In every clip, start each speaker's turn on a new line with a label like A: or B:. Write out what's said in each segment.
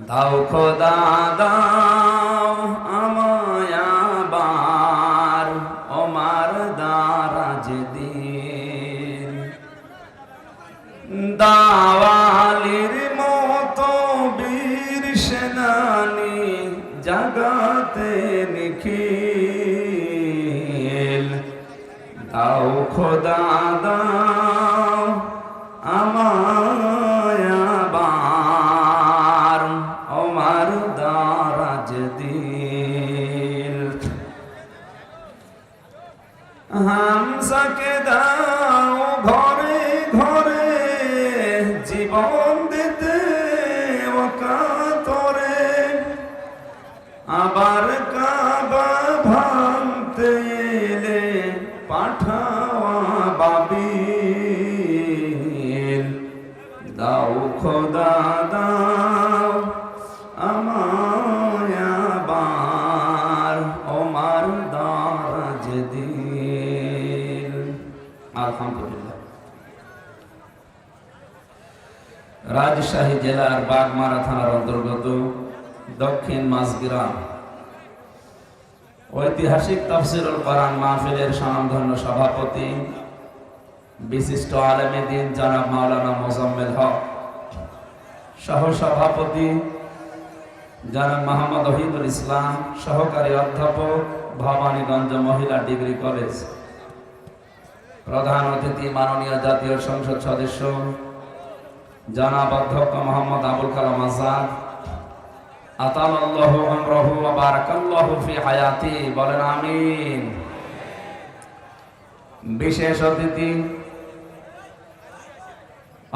A: দাও খোদা দাও আমায় আবার ওমার দারাজ দিন, দাওয়ালির মতো বীর সেনানি জাগাতে নিখিল। দাও খোদা দাও আমায় আবার ওমার দারাজ দিন। হামসাকে দাও ঘরে ঘরে জীবন দিতে ওকাতরে, আবার কাবা ভাঙতে এলে পাঠাওয়া বাবিল। দাও খোদা দাও আমায় আবার ওমার দারাজ দিন। আলহামদুলিল্লাহ। রাজশাহী জেলার বাগমারা থানার অন্তর্গত দক্ষিণ মাঝগ্রাম ঐতিহাসিক তাফসীরুল কোরআন মাহফিলের স্বনামধন্য সভাপতি বিশিষ্ট আলেমে দ্বীন জনাব মাওলানা মোজাম্মেল হক, সহ সভাপতি জনাব মোহাম্মদ ওহিদুল ইসলাম, সহকারী অধ্যাপক ভবানীগঞ্জ মহিলা ডিগ্রি কলেজ, প্রধান অতিথি মাননীয় জাতীয় সংসদ সদস্য জনাব অধ্যক্ষ মোহাম্মদ আবুল কালাম আজাদ, আতালাল্লাহু আমরাহু ওয়া বারাকাল্লাহু ফি হায়াতি, বলেন আমিন। বিশেষ অতিথি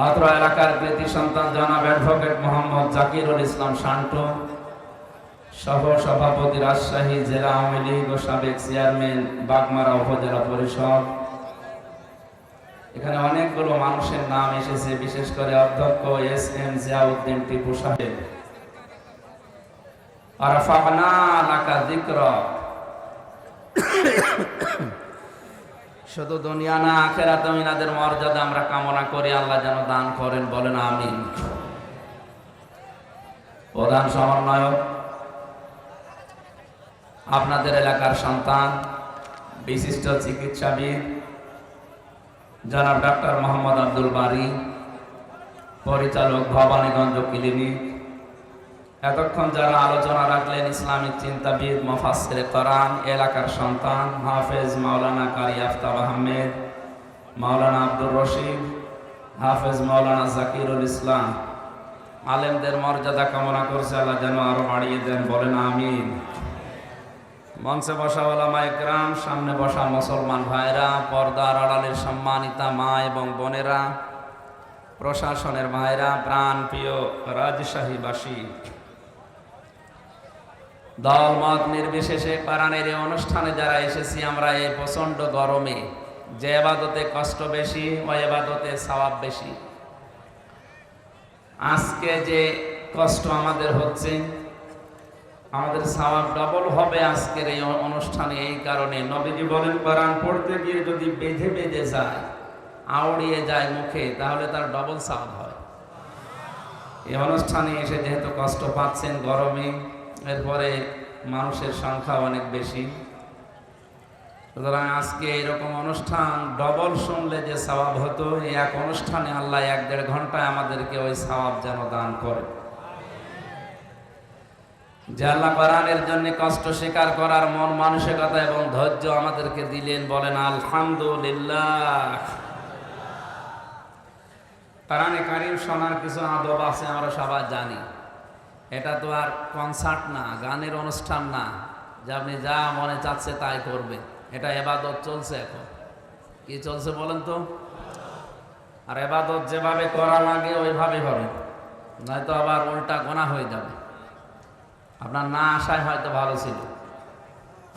A: অত্র এলাকার কৃতি সন্তান জনাব অ্যাডভোকেট মোহাম্মদ জাকিরুল ইসলাম শান্ত, সহ সভাপতি রাজশাহী জেলা আওয়ামী লীগ ও সাবেক চেয়ারম্যান বাগমারা উপজেলা পরিষদ। এখানে অনেকগুলো মানুষের নাম এসেছে, বিশেষ করে অধ্যক্ষ এস.এম. জিয়াউদ্দিন টিপু সাহেব। আরফানা লাকা যিকরা, শুধু দুনিয়া না আখিরাতে ইনাদের মর্যাদা আমরা কামনা করি, আল্লাহ যেন দান করেন, বলেন আমিন। প্রধান সমন্বয়ক আপনাদের এলাকার সন্তান বিশিষ্ট চিকিৎসাবিদ জনাব ডাক্তার মোহাম্মদ আব্দুল বারী, পরিচালক ভবানীগঞ্জ ক্লিনিক। এতক্ষণ যারা আলোচনা রাখলেন ইসলামিক চিন্তাবিদ মুফাসসিরে কোরআন, এলাকার সন্তান হাফেজ মাওলানা কারি আফতাব আহমেদ, মাওলানা আব্দুর রশিদ, হাফেজ মাওলানা জাকিরুল ইসলাম। আলেমদের মর্যাদা কামনা করছে, আল্লাহ যেন আরো বাড়িয়ে দেন, বলেন আমিন। মঞ্চে বসা ওলামা ইকরাম, সামনে বসা মুসলমান ভাইরা, পর্দার আড়ালের সম্মানিতা মা এবং বোনেরা, প্রশাসনের ভাইরা, প্রাণ প্রিয় রাজশাহীবাসী, দল মত নির্বিশেষে কোরআনের এই অনুষ্ঠানে যারা এসেছি, আমরা এই প্রচন্ড গরমে যে ইবাদতে কষ্ট বেশি ওই ইবাদতে সওয়াব বেশি। আজকে যে কষ্ট আমাদের হচ্ছে, আমাদের সওয়াব ডবল হবে আজকের এই অনুষ্ঠানে। এই কারণে নবীজি বলেন, কোরআন পড়তে গিয়ে যদি বেঁধে বেঁধে যায়, আউড়িয়ে যায় মুখে, তাহলে তার ডবল সওয়াব হয়। এই অনুষ্ঠানে এসে যেহেতু কষ্ট পাচ্ছেন গরমে, এরপরে মানুষের সংখ্যা অনেক বেশি, সুতরাং আজকে এরকম অনুষ্ঠান ডবল শুনলে যে সওয়াব হতো, এই এক অনুষ্ঠানে আল্লাহ 1-1.5 ঘন্টায় আমাদেরকে ওই সওয়াব যেন দান করে। যে আল্লাহ কোরআনের জন্য কষ্ট স্বীকার করার মন মানসিকতা এবং ধৈর্য আমাদেরকে দিলেন, বলেন আলহামদুলিল্লাহ। কোরআনে কারীম শোনার কিছু আদব আছে, আমরা সবাই জানি। এটা তো আর কনসার্ট না, গানের অনুষ্ঠান না যে আপনি যা মনে চাচ্ছে তাই করবেন। এটা ইবাদত চলছে। এখন কি চলছে বলেন তো? আর ইবাদত যেভাবে করা লাগে ওইভাবে হবে, নয়তো আবার উল্টা গোনা হয়ে যাবে। আপনার না আসায় হয়তো ভালো ছিল।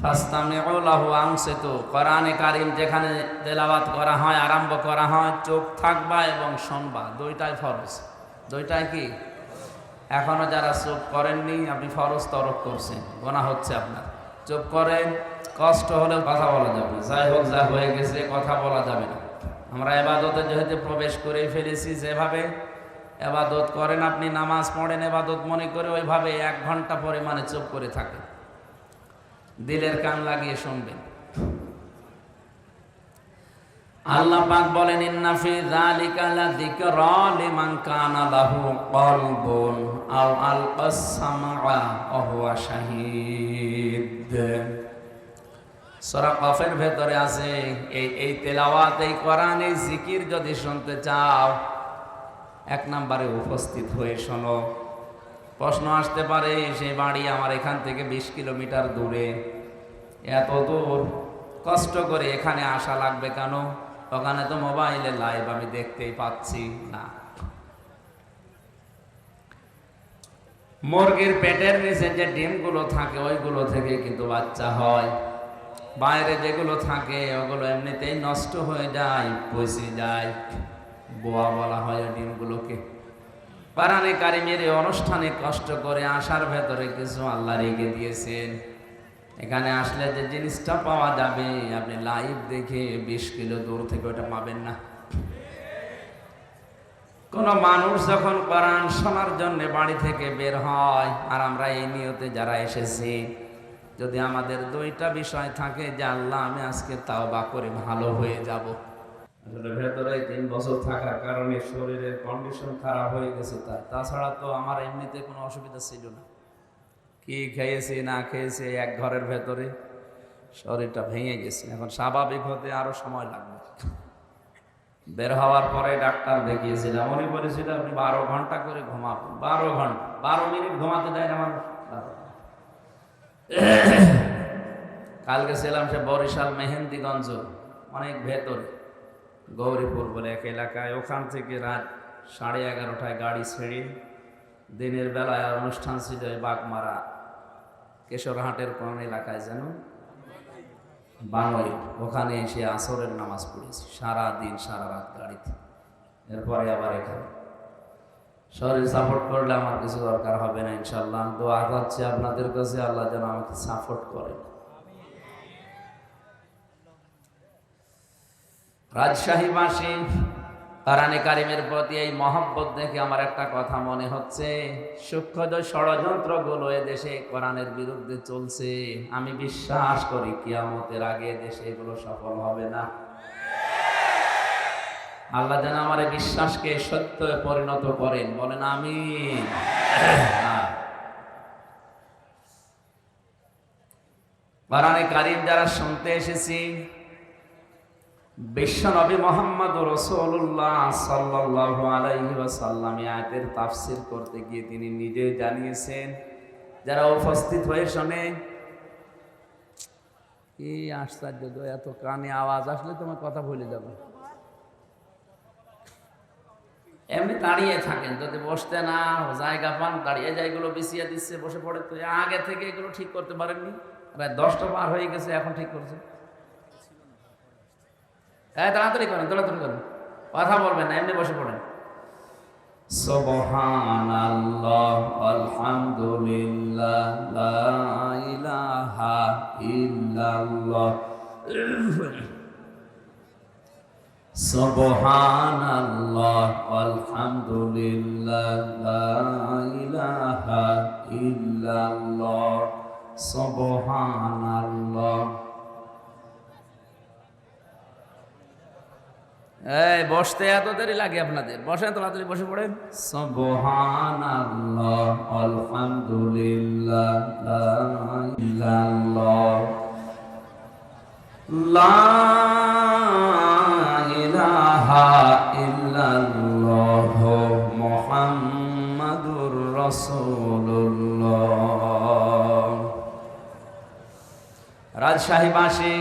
A: ফাস্তামিউ লাহু ওয়া আনসিতু, কোরআনে কারীম যেখানে তেলাওয়াত করা হয়, আরম্ভ করা হয়, চুপ থাকবা এবং শুনবা, দুইটাই ফরজ। দুইটাই কি? এখনো যারা চুপ করেননি, আপনি ফরজ তরক করছেন, গোনা হচ্ছে আপনার। চুপ করেন, কষ্ট হলেও কথা বলা যাবে, যাই হোক যা হয়ে গেছে কথা বলা যাবে না। আমরা ইবাদতে যেহেতু প্রবেশ করে ফেলেছি, যেভাবে এবাদত করেন, আপনি নামাজ পড়েন এবাদত মনে করে, ওইভাবে 1 ঘন্টা পরিমাণে চুপ করে থাকেন, দিলের কান লাগিয়ে শুনবেন। আল্লাহ পাক বলেন, ইন্না ফি যালিকা লাযিকরা লিমান কানা লাহু কলবুন আও আলকাস সামআ ওয়া হুয়া শাহীদ। সূরা কফের ভেতরে আছে এই তেলাওয়াত, এই কোরআন, এই জিকির যদি শুনতে চাও 1 নম্বরে উপস্থিত হয়ে শোনো। প্রশ্ন আসতে পারে, সেই বাড়ি আমার এখান থেকে 20 কিলোমিটার দূরে, এত দূর কষ্ট করে এখানে আসা লাগবে কেন? ওখানে তো মোবাইলে লাইভ আমি দেখতেই পাচ্ছি না। মুরগির পেটের নিচে যে ডিমগুলো থাকে ওইগুলো থেকে কিন্তু বাচ্চা হয়, বাইরে যেগুলো থাকে ওগুলো এমনিতেই নষ্ট হয়ে যায়, পচে যায়, বোয়া বলা হয় ডিমগুলোকে। কোরআনে কারিমের এই অনুষ্ঠানে কষ্ট করে আসার ভেতরে কিছু আল্লাহ রেখে দিয়েছেন। এখানে আসলে যে জিনিসটা পাওয়া যাবে আপনি লাইভ দেখে 20 কিলো দূর থেকে ওটা পাবেন না। কোন মানুষ যখন কোরআন শোনার জন্য বাড়ি থেকে বের হয়, আর আমরা এই নিয়তে যারা এসেছি, যদি আমাদের 2টা বিষয় থাকে যে আল্লাহ আমি আজকে তাওবা করে ভালো হয়ে যাব। আসলে ভেতরে 3 বছর থাকার কারণে শরীরের কন্ডিশন খারাপ হয়ে গেছে, তাছাড়া তো আমার এমনিতে কোনো অসুবিধা ছিল না। কি খেয়েছি না খেয়েছি, এক ঘরের ভেতরে শরীরটা ভেঙে গেছে। এখন স্বাভাবিক হতে আরো সময় লাগবে। বের হওয়ার পরে ডাক্তার দেখিয়েছিলাম, উনি বলেছিল আপনি 12 ঘন্টা করে ঘুমাবেন। 12 ঘন্টা, 12 মিনিট ঘুমাতে দেয় না মানুষ। কালকে ছিলাম সে বরিশাল মেহেন্দিগঞ্জ, অনেক ভেতরে, গৌরীপুর বলে এক এলাকায়। ওখান থেকে রাত 11:30টায় গাড়ি ছেড়ে দিনের বেলায় অনুষ্ঠান ছিল বাগমারা কেশরহাটের কোন এলাকায় যেন বাঙালি, ওখানে এসে আসরের নামাজ পড়েছি, সারা দিন সারা রাত গাড়িতে। এরপরে আবার এখানে শরীর সাপোর্ট করলে আমার কিছু দরকার হবে না ইনশাল্লাহ। দোয়া করছি আপনাদের কাছে আল্লাহ যেন আমাকে সাপোর্ট করে। রাজশাহীবাসী, কোরআনে কারিমের প্রতি এই মহব্বত দেখে আমার একটা কথা মনে হচ্ছে, সূক্ষ্ম যে ষড়যন্ত্রগুলো এদেশে কোরআনের বিরুদ্ধে চলছে, আমি বিশ্বাস করি কিয়ামতের আগে দেশে এগুলো সফল হবে না। আল্লাহ যেন আমার এই বিশ্বাসকে সত্যে পরিণত করেন, বলেন আমিন। কোরআনে কারিম যারা শুনতে এসেছি, বিশ্বনবী মুহাম্মদ রাসূলুল্লাহ সাল্লাল্লাহু আলাইহি ওয়াসাল্লাম আয়াতের তাফসীর করতে গিয়ে তিনি নিজে জানিয়েছেন, যারা উপস্থিত হয়ে শোনে, কি আশ্চর্য, এত কানে আওয়াজ আসলে তোমার কথা ভুলে যাবে। এমনি দাঁড়িয়ে থাকেন, যদি বসতে না জায়গা পান দাঁড়িয়ে জায়গাগুলো বিছিয়ে দিচ্ছে, বসে পড়ে। তো আগে থেকে এগুলো ঠিক করতে পারেননি, প্রায় 10টা পার হয়ে গেছে, এখন ঠিক করছে। তাড়াতাড়ি করেন, তাড়াতাড়ি করেন, কথা বলবেন না, এমনি বসে পড়েন। সুবহানাল্লাহ আলহামদুলিল্লাহ লা ইলাহা ইল্লাল্লাহ সুবহানাল্লাহ আলহামদুলিল্লাহ লা ইলাহা ইল্লাল্লাহ সুবহানাল্লাহ। এই বসতে এত দেরি লাগে আপনাদের? বসেন, তাড়াতাড়ি বসে পড়েন। সুবহানাল্লাহ আলহামদুলিল্লাহ লা ইলাহা লা ইলাহা ইল্লাল্লাহ মুহাম্মাদুর রাসূলুল্লাহ। রাজশাহীবাসী,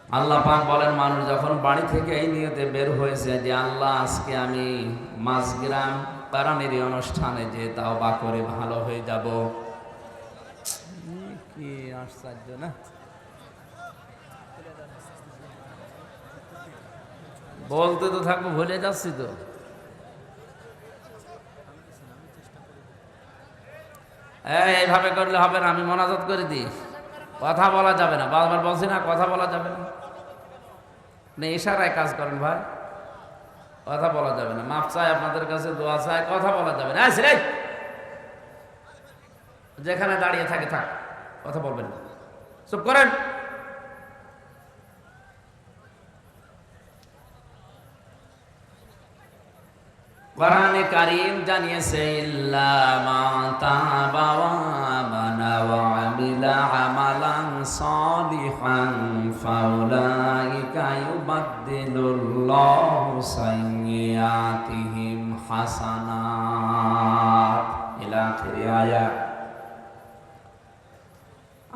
A: আল্লাহ পাক বলেন, মানুষ যখন বাড়ি থেকে এই নিয়তে বের হয়েছে যে আল্লাহ আজকে আমি মাঝগ্রাম কোরআনের অনুষ্ঠানে যে তাওবা করে ভালো হয়ে যাব। কি আশ্চর্য না! বলতে তো থাকবো, ভুলে যাচ্ছি তো। এইভাবে করলে হবে না, আমি মোনাজাত করে দিই। কথা বলা যাবে না, বারবার বলছি না কথা বলা যাবে না। ইশারায় কাজ করেন ভাই। কথা বলা যাবে না। মাফ চাই আপনাদের কাছে, দোয়া চাই, কথা বলা যাবে না। যেখানে দাঁড়িয়ে থাকে থাক, কথা বলবেন না, চুপ করেন। কোরআনে কারীম জানিয়েছে ইল্লা মা তাবা ওয়া আমানা ওয়া আমিলা আমালান সালিহান ফাউলাইকা ইউবাদদিলুল্লাহু সাইয়্যাতিহিম হাসানাত ইলা আখির আয়াত।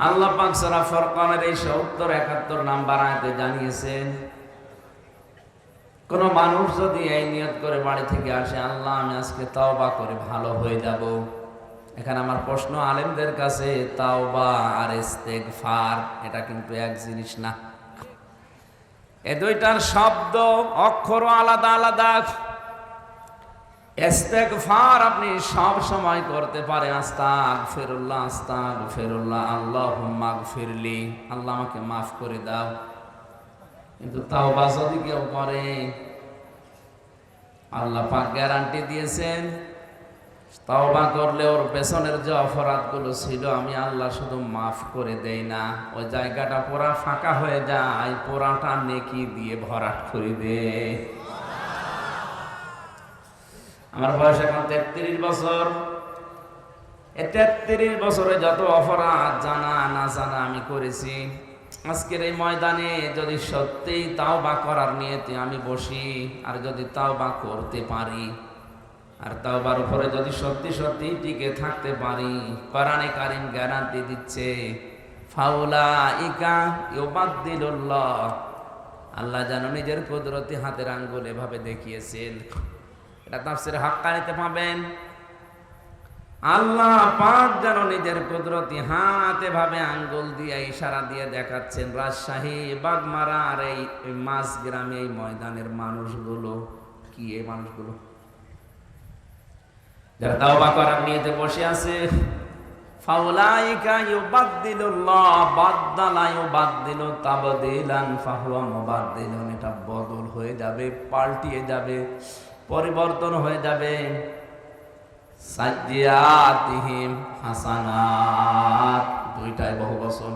A: আল্লাহ পাক সূরা ফুরকানের এই ৭৭ নাম্বার আয়াতে জানিয়েছেন, কোন মানুষ যদি এই নিয়ত করে বাড়ি থেকে আসে, আল্লাহ আমি আজকে তাওবা করে ভালো হয়ে যাব। এখানে আমার প্রশ্ন আলেমদের কাছে, তাওবা আর ইস্তেগফার এটা কিন্তু এক জিনিস না। এই দুইটার শব্দ অক্ষর আলাদা আলাদা। ইস্তেগফার আপনি সব সময় করতে পারেন, আস্তাগফিরুল্লাহ আস্তাগফিরুল্লাহ, আল্লাহুম্মা গফিরলি, আল্লাহ আমাকে মাফ করে দাও। কিন্তু তাওবা যদি কেউ করে, আল্লাহ পাক গ্যারান্টি দিয়েছেন তাওবা করলে ওর পেছনের যে অপরাধগুলো ছিল আমি আল্লাহ শুধু মাফ করে দেই না, ওই জায়গাটা পুরা ফাঁকা হয়ে যায়, পুরাটা নেকি দিয়ে ভরাট করে দে। আমার বয়স এখন ৩৩ বছর। এই ৩৩ বছরে যত অপরাধ জানা না জানা আমি করেছি, আজকের এই ময়দানে যদি সত্যিই তাওবা করার নিয়তে আমি বসি, আর যদি তাওবা করতে পারি, আর তাওবার উপরে যদি সত্যি সত্যি টিকে থাকতে পারি, কোরআনে কারীম গ্যারান্টি দিচ্ছে ফাউলাইকা ইউবাদদিলুল্লাহ, আল্লাহ যেন নিজের কুদরতি হাতের আঙ্গুল এভাবে দেখিয়েছেন। এটা তাফসীরে হাক্কানিতে পাবেন। আল্লাহ পাক যেন নিজের কুদরতি হাতে ভাবে আঙ্গুল দিয়ে ইশারা দিয়ে দেখাচ্ছেন রাজশাহী, বাগমারা আর এই মাছ গ্রামে এই ময়দানের মানুষগুলো, কি এই মানুষগুলো যারা তাওবা করার নিয়তে বসে আছে, ফাউলাইকা ইউবাদদিলুল্লাহ বাদদালা ইউবাদদিলু তাবদীলান ফাহুয়া মুবাদদিলুন, এটা বদল হয়ে যাবে, পাল্টিয়ে যাবে, পরিবর্তন হয়ে যাবে। সাইয়্যাতিহিম হাসানাত, দুইটাই বহু বচন।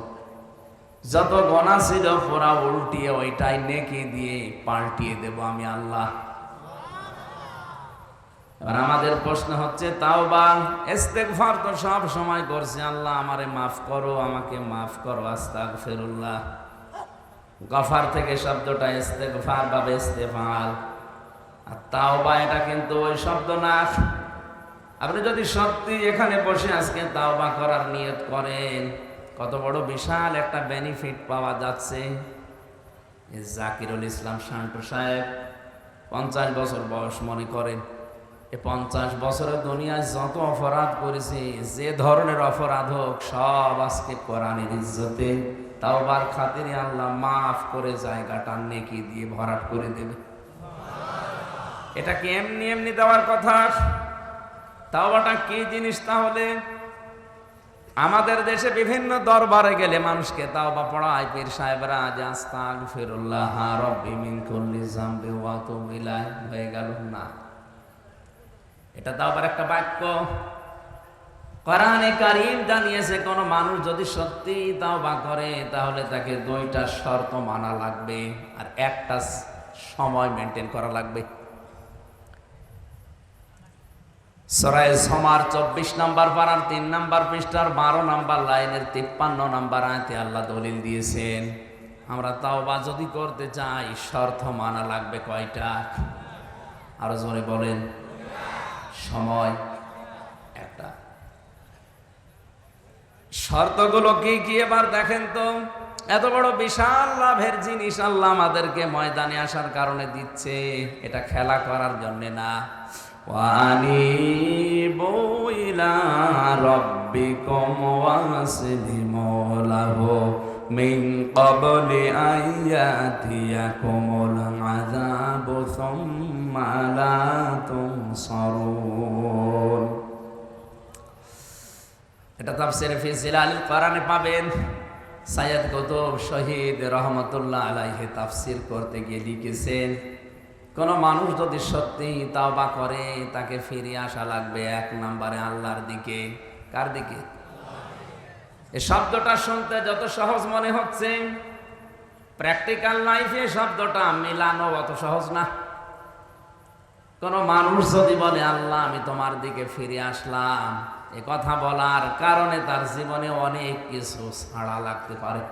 A: যত গুনাহ ছিল পুরা উল্টিয়ে ওইটাই নেকি দিয়ে পাল্টিয়ে দেব আমি আল্লাহ। এবার আমাদের প্রশ্ন হচ্ছে, তাওবা ইস্তেগফার তো সব সময় করছি, আল্লাহ আমারে মাফ করো, আমাকে মাফ করো, আস্তাগফিরুল্লাহ। গফার থেকে শব্দটা ইস্তেগফার বা ইস্তেগফার, আর তাওবা এটা কিন্তু ওই শব্দ না। আপনি যদি সত্যি এখানে বসে আজকে তাওবা করার নিয়ত করেন, কত বড় বিশাল একটা বেনিফিট পাওয়া যাচ্ছে। জাকিরুল ইসলাম শান্ত সাহেব 50 বছর বয়স, মনে করেন এই 50 বছরের দুনিয়ায় যত অপরাধ করেছে, যে ধরনের অপরাধ হোক, সব আজকে কোরআনের ইজ্জতে তাওবার খাতিরে আল্লাহ মাফ করে জায়গাটা নেকি দিয়ে ভরাট করে দেবে। এটা কি এমনি এমনি দেওয়ার কথা? তাওবাটা কি জিনিস? তাহলে আমাদের দেশে বিভিন্ন দরবারে গেলে মানুষকে তাওবা পড়ায় পীর সাহেবরা, যে আস্তাগফিরুল্লাহ রাব্বি মিন কুল্লি যামবি ওয়া আতুবু ইলাইহি, হয়ে গেল না। এটা তাওবার একটা বাক্য। কোরআনে কারীম জানিয়েছে, কোন মানুষ যদি সত্যি তাওবা করে তাহলে তাকে 2টা শর্ত মানা লাগবে, আর একটা সময় মেনটেন করা লাগবে। সূরা জুমার 24 নম্বর পারার 3 নম্বর পৃষ্ঠার 12 নম্বর লাইনের 53 নম্বর আয়াতে আল্লাহ দলিল দিয়েছেন, আমরা তাওবা যদি করতে চাই শর্ত মানা লাগবে কয়টা? আরো জোরে বলেন। সময় একটা। শর্তগুলো কি কি এবার দেখেন তো। এত বড় বিশাল লাভের জিনিস আল্লাহ আমাদেরকে ময়দানে আসার কারণে দিচ্ছে, এটা খেলা করার জন্য না। ওয়ানিবু ইলা রাব্বিকুম ওয়াসলিমু লাহু মিন ক্বাবলি আইয়াতিয়াকুমুল আযাবু সুম্মা লা তুনসারুন। এটা তাফসীরে ফি জিলালিল কোরআনে পাবেন। সাইয়্যিদ কুতুব শহীদ রহমাতুল্লাহ আলাইহি তাফসীর করতে গিয়ে লিখেছেন, কোন মানুষ যদি সত্যি তাওবা করে তাকে ফিরে আসা লাগবে এক নম্বরে আল্লাহর দিকে। কার দিকে? এই শব্দটা শুনতে যত সহজ মনে হচ্ছে, প্র্যাকটিক্যাল লাইফে শব্দটা মেলানো অত সহজ না। কোন মানুষ যদি বলে আল্লাহ আমি তোমার দিকে ফিরে আসলাম, এ কথা বলার কারণে তার জীবনে অনেক কিছু ছাড়া লাগতে পারে।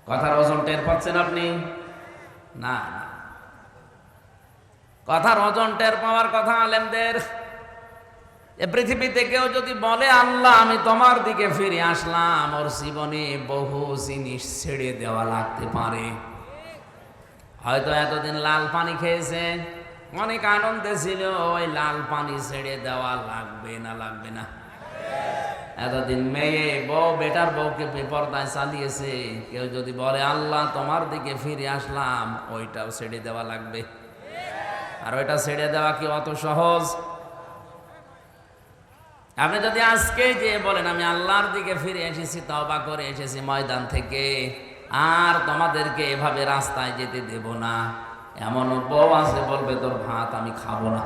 A: কথার ওজন টের পাচ্ছেন আপনি? না, কথার ওজন টের পাওয়ার কথা আলেমদের। এ পৃথিবীতে কেউ যদি বলে আল্লাহ আমি তোমার দিকে ফিরে আসলাম, ওর জীবনে বহু জিনিস ছেড়ে দেওয়া লাগতে পারে। হয়তো এতদিন লাল পানি খেয়েছে, অনেক আনন্দে ছিল, ওই লাল পানি ছেড়ে দেওয়া লাগবে না? লাগবে না? এতদিন মেয়ে বউ বেটার বউকে বেপরদায় চালিয়েছে, কেউ যদি বলে আল্লাহ তোমার দিকে ফিরে আসলাম, ওইটাও ছেড়ে দেওয়া লাগবে। আর ওইটা ছেড়ে দেওয়া কি অত সহজ? আপনি যদি আজকে যে বলেন আমি আল্লাহর দিকে ফিরে এসেছি, তওবা করে এসেছি ময়দান থেকে, আর তোমাদেরকে এভাবে রাস্তায় যেতে দেব না, এমন বউ আছে বলবে তোর ভাত আমি খাবো না।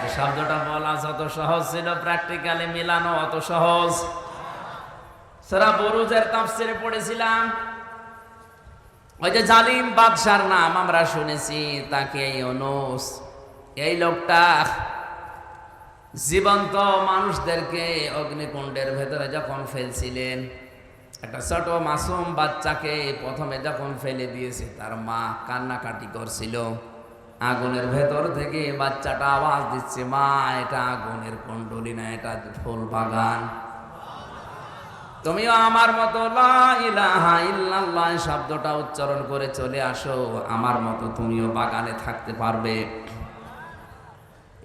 A: এই শব্দটা বলা যত সহজ ছিল, প্র্যাকটিক্যালি মিলানো অত সহজ। সূরা বুরুজের তাফসীরে পড়েছিলাম, ওই যে জালিম বাদশার নাম আমরা শুনেছি, তাকে ইউনূস, এই লোকটা জীবন্ত মানুষদেরকে অগ্নিকুণ্ডের ভেতরে যখন ফেলছিলেন, একটা ছোট মাসুম বাচ্চাকে প্রথমে যখন ফেলে দিয়েছে, তার মা কান্নাকাটি করছিল। আগুনের ভেতর থেকে বাচ্চাটা আওয়াজ দিচ্ছে, মা এটা আগুনের কুণ্ডলী না, এটা ফুল বাগান। তুমিও আমার মতো লা ইলাহা ইল্লাল্লাহ শব্দটা উচ্চারণ করে চলে আসো, আমার মতো তুমিও বাগানে থাকতে পারবে।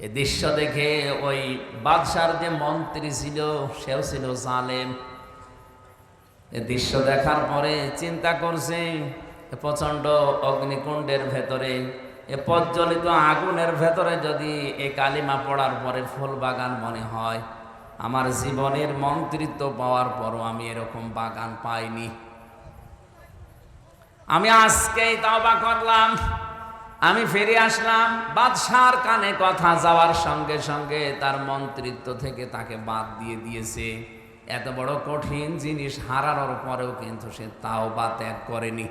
A: এ দৃশ্য দেখে ওই বাদশার যে মন্ত্রী ছিল, সেও ছিল জালেম। এ দৃশ্য দেখার পরে চিন্তা করছে, প্রচন্ড অগ্নিকুণ্ডের ভেতরে, এ প্রজ্বলিত আগুনের ভেতরে যদি এ কালিমা পড়ার পরে ফুল বাগান মনে হয়, আমার জীবনের মন্ত্রিত্ব পাওয়ার পরও আমি এরকম বাগান পাইনি। আমি আজকেই তওবা করলাম, আমি ফিরে আসলাম। বাদশার কানে কথা যাওয়ার সঙ্গে সঙ্গে তার মন্ত্রিত্ব থেকে তাকে বাদ দিয়ে দিয়েছে। এত বড় কঠিন জিনিস হারানোর পরেও কিন্তু সে তাওবা ত্যাগ করেনি।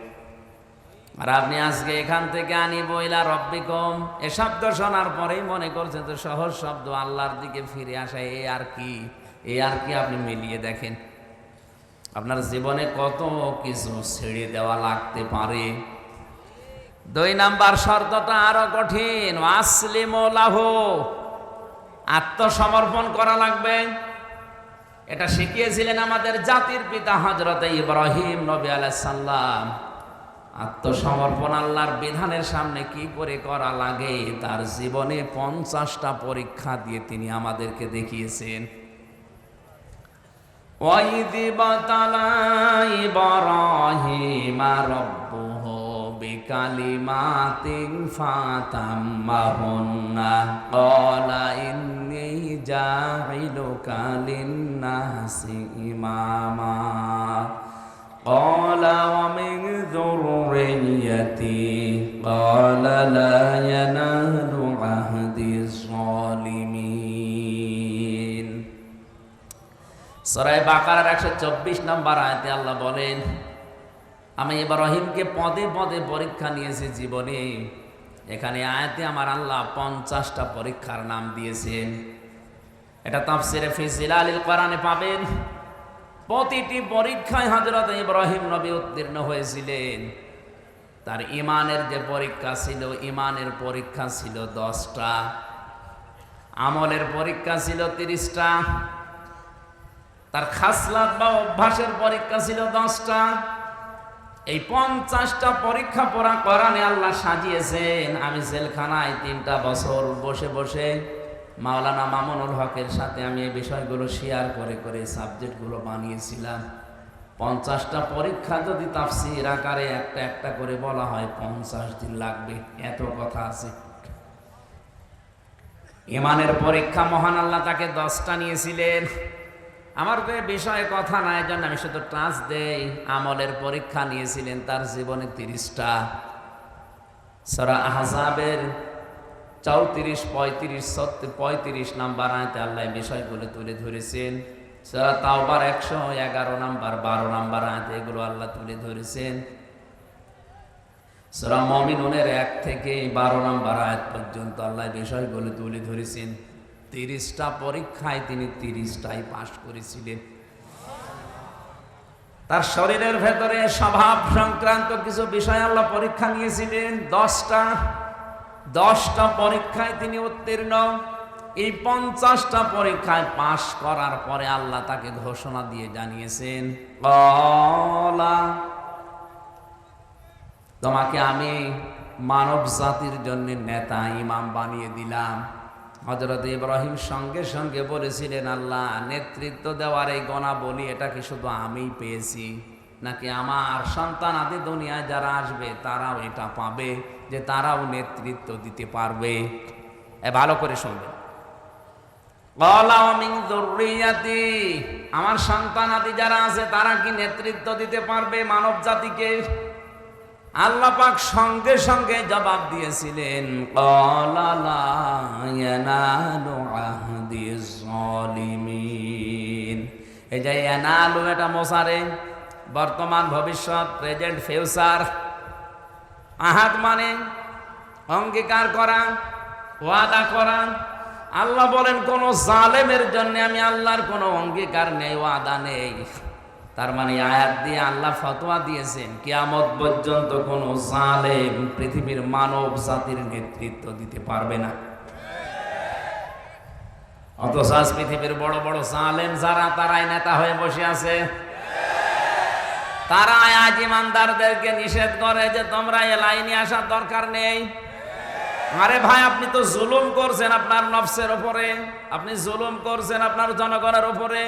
A: আর আপনি আজকে এখান থেকে আনিব ইলা রব্বিকুম, এ শব্দ শোনার পরেই মনে করছেন তো সহজ শব্দ, আল্লাহর দিকে ফিরে আসা, এ আর কি? আপনি মিলিয়ে দেখেন আপনার জীবনে কত কিছু ছেড়ে দেওয়া লাগতে পারে। 2 নাম্বার শর্তটা আরো কঠিন, আসলিমু লাহু, আত্মসমর্পণ করা লাগবে। এটা শিখিয়েছিলেন আমাদের জাতির পিতা হযরত ইব্রাহিম নবী আলাইহিস সালাম। আত্মসমর্পণ আল্লাহর বিধানের সামনে কি করে করা লাগে, তার জীবনে 50টা পরীক্ষা দিয়ে তিনি আমাদেরকে দেখিয়েছেন। وَإِذِ ابْتَلَى إِبْرَاهِيمَ رَبُّهُ بِكَلِمَاتٍ فَأَتَمَّهُنَّ قَالَ إِنِّي جَاعِلُكَ لِلنَّاسِ إِمَامًا قَالَ وَمِنْ ذُرِّيَّتِي قَالَ لَا يَنَالُ عَهْدِي الظَّالِمِينَ। সূরা বাকারার 124 নম্বর আয়াতে আল্লাহ বলেন, আমি ইব্রাহিমকে পদে পদে পরীক্ষা নিয়েছি জীবনে। এখানে আয়াতে আমার আল্লাহ 50টা পরীক্ষার নাম দিয়েছেন। এটা তাফসিরে ফি জিলালিল কোরআনে পাবেন। প্রতিটি পরীক্ষায় হযরত ইব্রাহিম নবী উত্তীর্ণ হয়েছিলেন। তার ঈমানের যে পরীক্ষা ছিল, ঈমানের পরীক্ষা ছিল 10টা, আমলের পরীক্ষা ছিল 30টা, তার খাসলাত বা অভ্যাসের পরীক্ষা ছিল 10টা। এই 50টা পরীক্ষা পড়া কোরআনে আল্লাহ সাজিয়েছেন। আমি জেলখানায় 3টা বছর বসে বসে মাওলানা মামুনুল হকের সাথে আমি এই বিষয়গুলো শেয়ার করে করে সাবজেক্টগুলো বানিয়েছিলাম। 50টা পরীক্ষা যদি তাফসীর আকারে একটা একটা করে বলা হয় 50 দিন লাগবে, এত কথা আছে। ঈমানের পরীক্ষা মহান আল্লাহ তাকে 10টা নিয়েছিলেন। আমার তো বিষয়ে কথা নাই, জন্য আমি শুধু টাচ দেই। আমলের পরীক্ষা নিয়েছিলেন তার জীবনে 30টা। সূরা আহজাবের 34, 35, 35 নাম্বার আয়াতে আল্লাহ বিষয়গুলো তুলে ধরেছেন। সূরা তাওবার 111 নাম্বার, 12 নাম্বার আয়াতে এগুলো আল্লাহ তুলে ধরেছেন। সূরা মুমিনুনের 1 থেকে 12 নাম্বার আয়াত পর্যন্ত আল্লাহ বিষয়গুলো তুলে ধরেছেন। 30টা পরীক্ষায় তিনি 30টাই পাশ করেছিলেন। তার শরীরের ভেতরে স্বভাব সংক্রান্ত কিছু বিষয় আল্লাহ পরীক্ষা নিয়েছিলেন। 10টা পরীক্ষায় তিনি উত্তীর্ণ। এই 50টা পরীক্ষায় পাশ করার পরে আল্লাহ তাকে ঘোষণা দিয়ে জানিয়েছেন, তোমাকে আমি মানব জাতির জন্য নেতা ইমাম বানিয়ে দিলাম। হযরত ইব্রাহিম সঙ্গে সঙ্গে বলেছিলেন, আল্লাহ নেতৃত্ব দেওয়ার এই গুণাবলী এটা কি শুধু আমিই পেয়েছি, নাকি আমার সন্তান আদি দুনিয়ায় যারা আসবে তারাও এটা পাবে, যে তারাও নেতৃত্ব দিতে পারবে? ভালো করে শুনবেন। আমার সন্তান আদি যারা আছে তারা কি নেতৃত্ব দিতে পারবে মানব জাতিকে? আল্লাহ পাক সঙ্গে সঙ্গে জবাব দিয়েছিলেন, এই যে ইয়ানালু এটা মোসারে, বর্তমান ভবিষ্যৎ, প্রেজেন্ট ফিউচার। আহাদ মানে অঙ্গীকার করা, ওয়াদা করা। আল্লাহ বলেন কোন জালেমের জন্য আমি আল্লাহর কোনো অঙ্গীকার নেই, ওয়াদা নেই। তার মানে আয়াত দিয়ে আল্লাহ ফতোয়া দিয়েছেন কিয়ামত পর্যন্ত কোন জালেম পৃথিবীর মানব জাতির নেতৃত্ব দিতে পারবে না। অথচ আজ পৃথিবীর বড় বড় জালেম যারা, তারাই নেতা হয়ে বসে আছে। তারা আজ ইমানদারদেরকে নিষেধ করে যে তোমরা এ লাইনে আসার দরকার নেই। আরে ভাই, আপনি তো জুলুম করছেন আপনার নফসের উপরে, আপনি জুলুম করছেন আপনার জনগণের উপরে,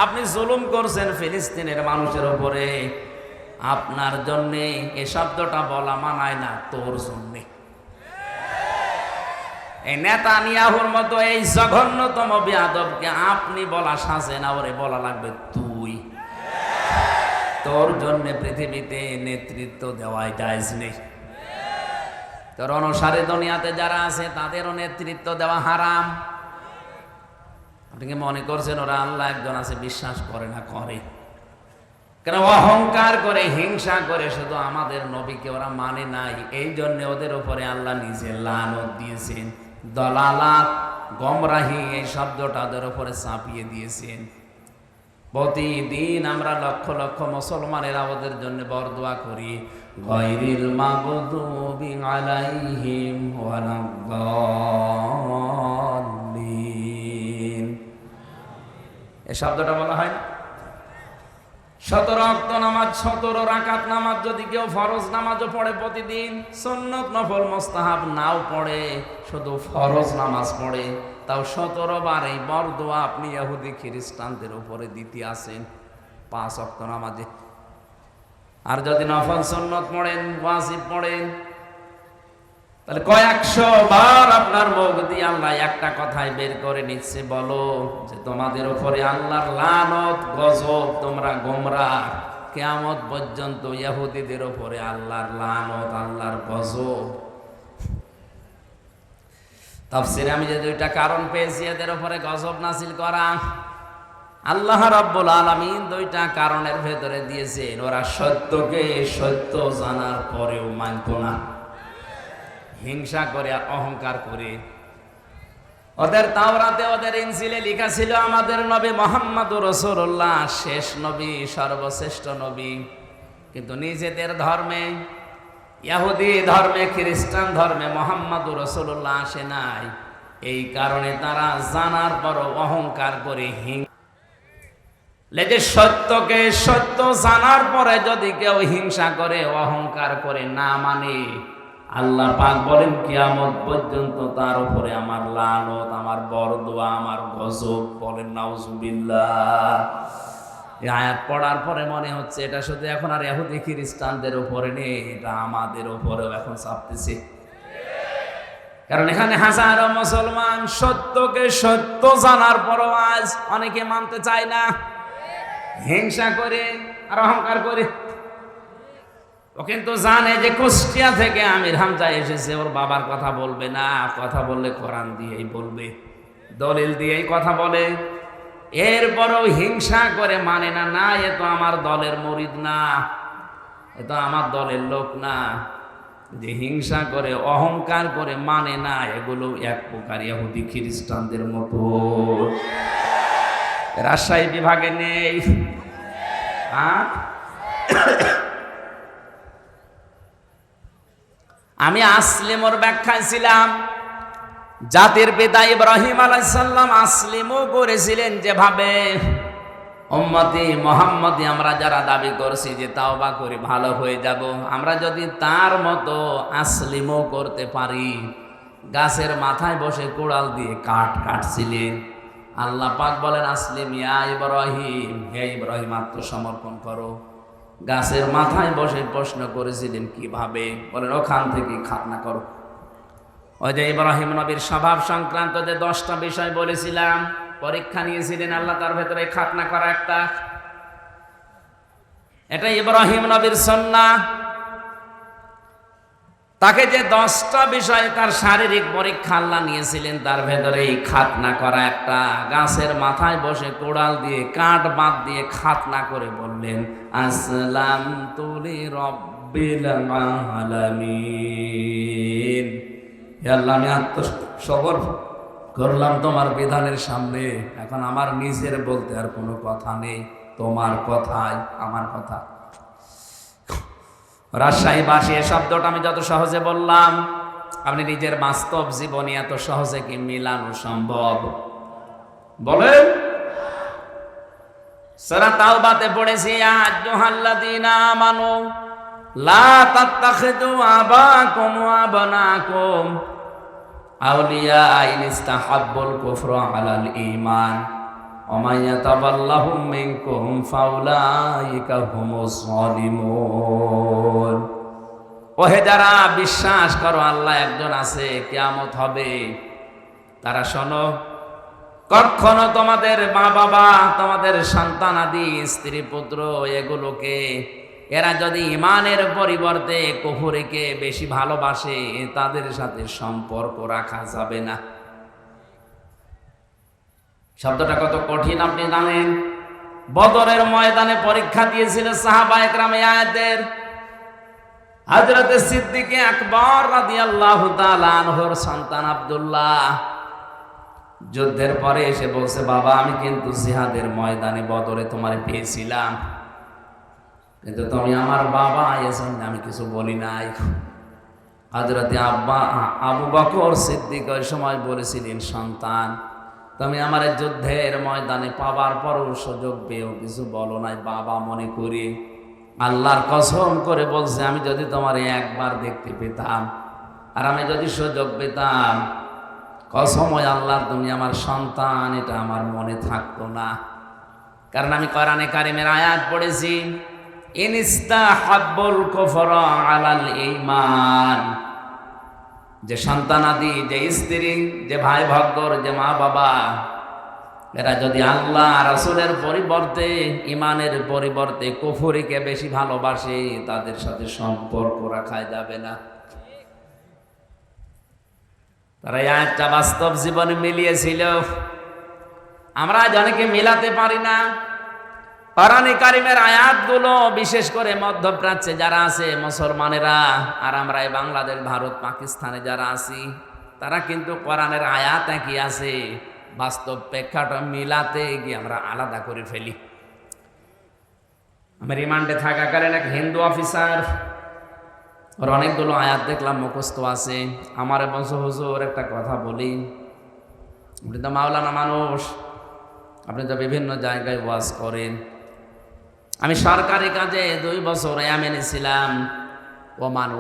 A: আপনি জুলুম করছেন ফিলিস্তিনের মানুষের উপরে। আপনার জন্যে এই শব্দটা বলা মানায় না, তোর জন্যে। এই নেতানিয়াহুর মতো এই জঘন্যতম বেয়াদবকে আপনি বলা সাজে না, ওরে বলা লাগবে তুই। তোর জন্য পৃথিবীতে নেতৃত্ব দেওয়াই জায়েজ নেই। তোর অনুসারে দুনিয়াতে যারা আছে তাদেরও নেতৃত্ব দেওয়া হারাম। আপনি কি মনে করছেন ওরা আল্লাহ একজন আছে বিশ্বাস করে না? করে। কেন? অহংকার করে, হিংসা করে শুধু আমাদের নবীকে ওরা মানে নাই। এই জন্য ওদের উপরে আল্লাহ নিজে লানত দিয়েছেন। দলালাত, গমরাহি, এই শব্দটা ওদের উপরে চাপিয়ে দিয়েছেন। প্রতিদিন আমরা লক্ষ লক্ষ মুসলমানেরা ওদের জন্য বরদোয়া করি, গায়রিল মাগদুবি আলাইহিম ওয়ালাদ-দাল্লিন। এই শব্দটা বলা হয় না? 17 ওয়াক্ত নামাজ, 17 রাকাত নামাজ যদি কেউ ফরজ নামাজও পড়ে প্রতিদিন, সুন্নত নফল মুস্তাহাব নাও পড়ে, শুধু ফরজ নামাজ পড়ে, তাও 17 বার এই বরদোয়া আপনি ইহুদি খ্রিস্টানদের উপরে দিতে আসেন 5 ওয়াক্ত নামাজে। আর যদি নফল সুন্নত পড়েন, ওয়াজিব পড়েন, তাহলে কয়েকশো বার আপনার মুখ দিয়ে আল্লাহ একটা কথাই বের করে নিচ্ছে, বলো যে তোমাদের উপরে আল্লাহর লানত, গজব, তোমরা গোমরাহ। কিয়ামত পর্যন্ত ইহুদিদের উপরে আল্লাহর লানত, আল্লাহর গজব। তাফসীরে আমি যে 2টা কারণ পেয়েছি এদের উপরে গজব নাযিল করা, আল্লাহ রাব্বুল আলামিন 2টা কারণের ভেতরে দিয়েছেন। ওরা সত্যকে সত্য জানার পরেও মানত না, হিংসা করে, অহংকার করে। ওদের তাওরাতে, ওদের ইনজিলে লেখা ছিল আমাদের নবী মুহাম্মদুর রাসূলুল্লাহ শেষ নবী, সর্বশ্রেষ্ঠ নবী। কিন্তু নিজেদের ধর্মে, ইহুদি ধর্মে, খ্রিস্টান ধর্মে মুহাম্মদুর রাসূলুল্লাহ আসে নাই। এই কারণে তারা জানার পরও অহংকার করে, যে সত্যকে সত্য জানার পরে যদি কেউ হিংসা করে, অহংকার করে, না মানে, আল্লাহ পাক বলেন কিয়ামত পর্যন্ত তার উপরে আমার লানত, আমার বরদোয়া, আমার গজব। বলেন নাউজুবিল্লাহ। এই আয়াত পড়ার পরে মনে হচ্ছে এটা শুধু এখন আর ইহুদি খ্রিস্টানদের উপরে নেই, এটা আমাদের উপরেও এখন চাপতেছে। কারণ এখানে হাজারো মুসলমান সত্যকে সত্য জানার পরও আজ অনেকে মানতে চায় না, হিংসা করে আর অহংকার করে। ও কিন্তু জানে যে কুষ্টিয়া থেকে আমির হামজা এসেছে, ওর বাবার কথা বলবে না, কথা বললে কোরআন দিয়েই বলবে, দলিল দিয়েই কথা বলে। এরপরও হিংসা করে মানে না, না এ তো আমার দলের মুরিদ না, এ তো আমার দলের লোক না। যে হিংসা করে অহংকার করে মানে না, এগুলো এক প্রকার ইহুদি খ্রিস্টানদের মতো। রাজশাহী বিভাগে নেই। আমি আসলিমর ব্যাখ্যায় ছিলাম। জাতির পিতা ইব্রাহিম আলাইহিস সালাম আসলিমও করেছিলেন যেভাবে, উম্মতি মুহাম্মদি আমরা যারা দাবি করছি যে তাওবা করে ভালো হয়ে যাব, আমরা যদি তার মতো আসলিমও করতে পারি। গাছের মাথায় বসে কোড়াল দিয়ে কাঠ কাটছিলেন। আল্লাহ পাক বলেন আসলিম ইয়া ইব্রাহিম, হে ইব্রাহিম আত্মসমর্পণ করো। গাছের মাথায় বসে প্রশ্ন করেছিলেন কিভাবে, বলেন ওখান থেকে খাতনা করো। ওই যে ইব্রাহিম নবীর স্বভাব সংক্রান্ত যে 10টা বিষয় বলেছিলাম, পরীক্ষা নিয়েছিলেন আল্লাহ, তার ভেতরে খাতনা করা একটা। এটা ইব্রাহিম নবীর সুন্নাহ। তাকে যে 10টা বিষয় তার শারীরিক পরীক্ষা আল্লাহ নিয়েছিলেন, তার ভেতরে এই খাতনা করা একটা। গাছের মাথায় বসে কোড়াল দিয়ে কাঠ বাদ দিয়ে খাতনা করে বললেন আসলামতু লিরাব্বিল আলামিন। হে আল্লাহ, আমি আত্মসমর্পণ করলাম তোমার বিধানের সামনে। এখন আমার নিজের বলতে আর কোনো কথা নেই, তোমার কথাই আমার কথা। রাজশাহীবাসী এই শব্দটা আমি যত সহজে বললাম, আপনি নিজের বাস্তব জীবনে এত সহজে কি মিলানো সম্ভব? বলেন। সূরা তাওবাতে পড়েছি ইয়া আইয়ুহাল্লাযীনা আমানু লা তাত্তাখিযু আবাকুম ওয়া আবনাকুম আউলিয়া ইন ইস্তাহাব্বুল কুফরা আলাল ঈমান ওয়া মান ইয়াতাওয়াল্লাহুম মিনকুম ফাউলাইকা হুমুজ যালিমুন। ওহে যারা বিশ্বাস করো আল্লাহ একজন আছে, কিয়ামত হবে, তারা শোনো, কখনো তোমাদের মা বাবা, তোমাদের সন্তানাদি, স্ত্রী পুত্র, এগুলোকে এরা যদি ইমানের পরিবর্তে কুফরিকে বেশি ভালোবাসে, তাদের সাথে সম্পর্ক রাখা যাবে না। শব্দটা কত কঠিন আপনি জানেন। বদরের ময়দানে পরীক্ষা দিয়েছিল সাহাবায়ে কেরাম এই আয়াতের। হযরত সিদ্দিক আকবর রাদিয়াল্লাহু তাআলা আনহুর সন্তান আব্দুল্লাহ যুদ্ধের পরে এসে বলছে, বাবা আমি কিন্তু জিহাদের ময়দানে বদরে তোমারে পেয়েছিলাম, কিন্তু তুমি আমার বাবা, এজন্য আমি কিছু বলি নাই। হযরত আবু বকর সিদ্দিক ওই সময় বলেছিলেন, সন্তান তুমি আমার যুদ্ধের ময়দানে পাবার পরও সুযোগ পেয়েও কিছু বলো নাই, বাবা মনে করি। আল্লাহর কসম করে বলছে, আমি যদি তোমার একবার দেখতে পেতাম আর আমি যদি সুযোগ পেতাম, কসম হয় আল্লাহর, তুমি আমার সন্তান, এটা আমার মনে থাকতো না। কারণ আমি কোরআনে কারিমের আয়াত পড়েছি, ইনস্তাহাব্বুল কুফরা আলাল ঈমান। যে সন্তানাদি, যে স্ত্রী, যে ভাই ভগ্গর, যে মা বাবা, এরা যদি আল্লাহ রাসূলের পরিবর্তে, ইমানের পরিবর্তে কুফরিকে বেশি ভালোবাসে, তাদের সাথে সম্পর্ক রাখা যাবে না। তারা এই আয়াতটা বাস্তব জীবনে মিলিয়েছিল। আমরা আজ অনেকে মিলাতে পারি না। কোরআনে কারিমের আয়াতগুলো বিশেষ করে মধ্যপ্রাচ্যে যারা আছে মুসলমানেরা, আর আমরা এই বাংলাদেশ, ভারত, পাকিস্তানে যারা আছি, তারা কিন্তু কোরআনের আয়াত একই আছে, বাস্তব প্রেক্ষাটা মিলাতে গিয়ে আমরা আলাদা করে ফেলি। আমি রিমান্ডে থাকাকালীন এক হিন্দু অফিসার, ওর অনেকগুলো আয়াত দেখলাম মুখস্থ আছে। আমার বংশ হুজুর একটা কথা বলি, আপনি তো মাওলানা মানুষ, আপনি তো বিভিন্ন জায়গায় ওয়াজ করেন। আমি সরকারি কাজে 2 বছর ইয়ামেনে ছিলাম, ওমান।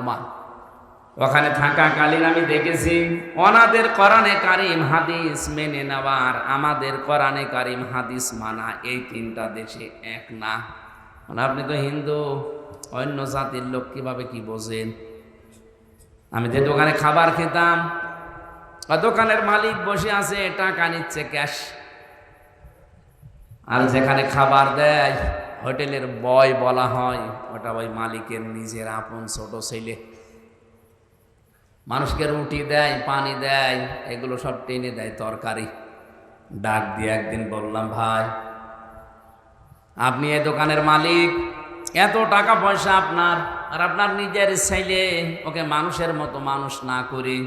A: ওখানে থাকাকালীন আমি দেখেছি ওনাদের কোরআনে কারিম হাদিস মেনে নেওয়ার, আমাদের কোরআনে কারিম হাদিস মানা, এই 3টা দেশে এক না। মানে আপনি তো হিন্দু, অন্য জাতির লোক, কিভাবে কি বোঝেন? আমি যে দোকানে খাবার খেতাম, দোকানের মালিক বসে আছে, টাকা নিচ্ছে ক্যাশ। আর যেখানে খাবার দেয় হোটেলের বয় বলা হয়, ওটা ওই মালিকের নিজের আপন ছোট ছেলে। মানুষকে রুটি দেয়, পানি দেয়, এগুলো সব টেনে দেয় তরকারি। ডাক দিয়ে একদিন বললাম, ভাই আপনি এই দোকানের মালিক, এত টাকা পয়সা আপনার, আর আপনার নিজের ছেলে, ওকে মানুষের মতো মানুষ না করে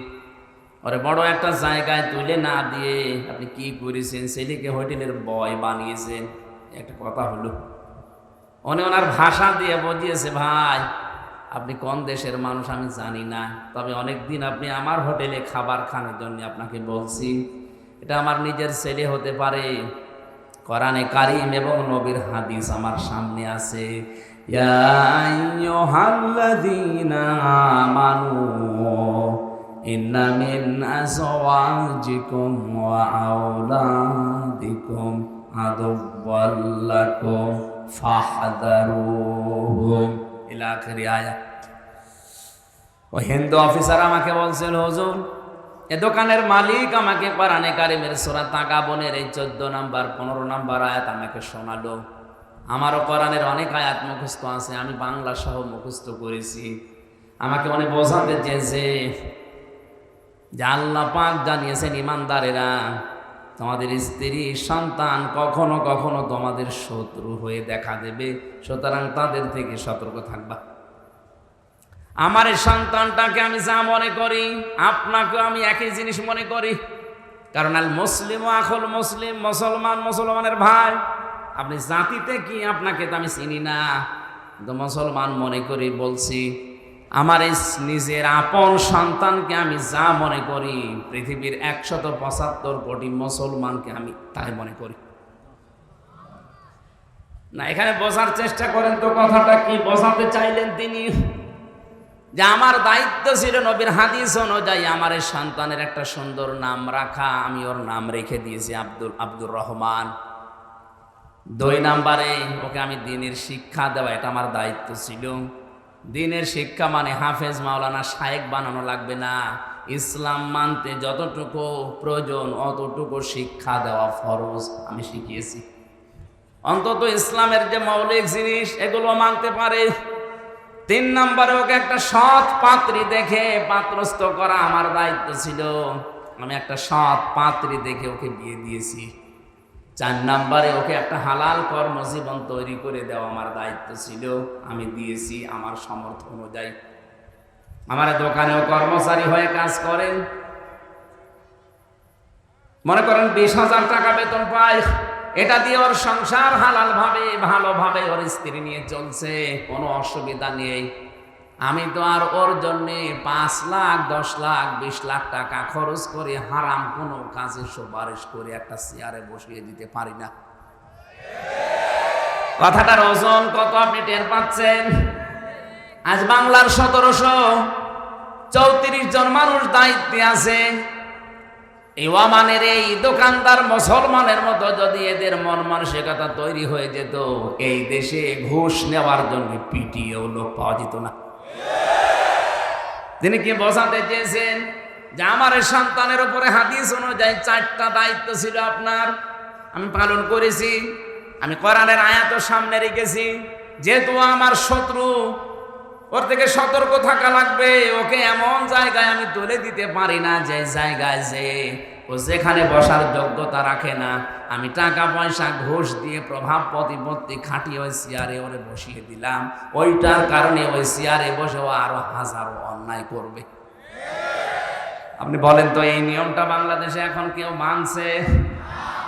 A: ওরে বড় একটা জায়গায় তুলে না দিয়ে আপনি কি করেছেন? ছেলেকে হোটেলের বয় বানিয়েছেন। একটা কথা হলো, উনি ওনার ভাষা দিয়ে বুঝিয়েছে, ভাই আপনি কোন দেশের মানুষ আমি জানি না, তবে অনেকদিন আপনি আমার হোটেলে খাবার খাওয়ার জন্য আপনাকে বলছি। এটা আমার নিজের ছেলে হতে পারে। কোরআনে কারিম এবং নবীর হাদিস আমার সামনে আছে। ইয়া আইয়ুহাল্লাযীনা আমানু ইন্না মিন আযওয়াজিকুম ওয়া আওলাদিকুম আদুওয়াল লাকুম ফাহযারুহুম ইলা আখিরি আয়াত। ওই হিন্দু অফিসার আমাকে বলছিল, হুজুর এ দোকানের মালিক আমাকে কোরআনে কারিমের সূরা তাগাবনের এই 14 নাম্বার 15 নাম্বার আয়াত আমাকে শোনালো। আমারও কোরআনের অনেক আয়াত মুখস্থ আছে, আমি বাংলা সহ মুখস্থ করেছি। আমাকে অনেক বোঝাতে চেয়েছে যে আল্লাহ পাক জানিয়েছেন, ইমানদারেরা তোমাদের স্ত্রী সন্তান কখনো কখনো তোমাদের শত্রু হয়ে দেখা দেবে, সুতরাং তাদের থেকে সতর্ক থাকবা। আমার এই সন্তানটাকে আমি যা মনে করি, আপনাকেও আমি একই জিনিস মনে করি। কারণ আল মুসলিম আখুল মুসলিম, মুসলমান মুসলমানের ভাই। আপনি জাতিতে কি আপনাকে তো আমি চিনি না, কিন্তু মুসলমান মনে করি বলছি। আমার এই নিজের আপন সন্তানকে আমি যা মনে করি, পৃথিবীর 175 কোটি মুসলমানকে আমি তাই মনে করি না। এখানে বোঝার চেষ্টা করেন তো কথাটা কি বোঝাতে চাইলেন তিনি। যে আমার দায়িত্ব ছিল নবীর হাদিস অনুযায়ী আমার এই সন্তানের একটা সুন্দর নাম রাখা, আমি ওর নাম রেখে দিয়েছি আব্দুর রহমান। 2 নাম্বারে ওকে আমি দ্বীনের শিক্ষা দেওয়া, এটা আমার দায়িত্ব ছিল। দ্বীনের শিক্ষা মানে হাফেজ মাওলানা শায়েখ বানানো লাগবে না, ইসলাম মানতে যতটুকু প্রয়োজন অতটুকু শিক্ষা দেওয়া ফরজ আমি শিখিয়েছি। অন্তত ইসলামের যে মৌলিক জিনিস এগুলো মানতে পারে। 3 নাম্বারে ওকে একটা সৎ পাত্রী দেখে পাত্রস্থ করা আমার দায়িত্ব ছিল, আমি একটা সৎ পাত্রী দেখে ওকে বিয়ে দিয়েছি। 4 নাম্বারে ওকে একটা হালাল কর্মজীবন তৈরি করে দেওয়া আমার দায়িত্ব ছিল, আমি দিয়েছি আমার সামর্থ্য অনুযায়ী। আমার দোকানেও কর্মচারী হয়ে কাজ করেন, মনে করেন 20,000 টাকা বেতন পায়, এটা দিয়ে ওর সংসার হালাল ভাবে ভালোভাবে ওর স্ত্রী নিয়ে চলছে, কোনো অসুবিধা নেই। আমি তো আর ওর জন্যে 5 লাখ 10 লাখ 20 লাখ টাকা খরচ করে হারাম কোনো কাজে সুপারিশ করে একটা চেয়ারে বসিয়ে দিতে পারি না। কথাটার ওজন কত আপনি টের পাচ্ছেন? আজ বাংলার 1734 জন মানুষ দায়িত্বে আছে। এই ওয়ামানের এই দোকানদার মুসলমানের মতো যদি এদের মন মানসিকতা তৈরি হয়ে যেত, এই দেশে ঘুষ নেওয়ার জন্য পিটিয়েও লোক পাওয়া যেত না। তিনি কি বোঝাতে চেয়েছেন? যে আমার এই সন্তানের উপরে হাদিস অনুযায়ী 4টা দায়িত্ব ছিল আপনার, আমি পালন করেছি। আমি কোরআনের আয়াতও সামনে রেখেছি। যেহেতু আমার শত্রু, ওর থেকে সতর্ক থাকা লাগবে। ওকে এমন জায়গায় আমি তুলে দিতে পারি না যে জায়গায় যে ও যেখানে বসার যোগ্যতা রাখে না। আমি টাকা পয়সা ঘুষ দিয়ে প্রভাব প্রতিপত্তি খাটিয়ে ওই চেয়ারে ওরে বসিয়ে দিলাম। ওইটার কারণে ওই চেয়ারে বসে ও আরো হাজারো অন্যায় করবে। আপনি বলেন তো, এই নিয়মটা বাংলাদেশে এখন কেউ মানছে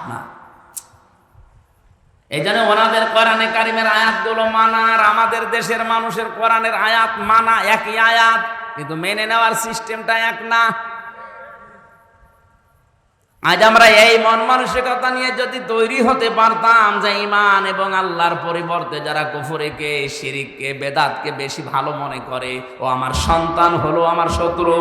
A: না? এই জন্য ওনাদের কোরআনে কারিমের আয়াতগুলো মানা আর আমাদের দেশের মানুষের কোরআনের আয়াত মানা একই আয়াত, কিন্তু মেনে নেওয়ার সিস্টেমটা এক না। আজ আমরা এই মন মানসিকতা নিয়ে যদি তৈরি হতে পারতাম যে ঈমান এবং আল্লাহর পরিবর্তে যারা কুফরিকে, শিরিককে, বেদাতকে বেশি ভালো মনে করে, ও আমার সন্তান হলো আমার শত্রু,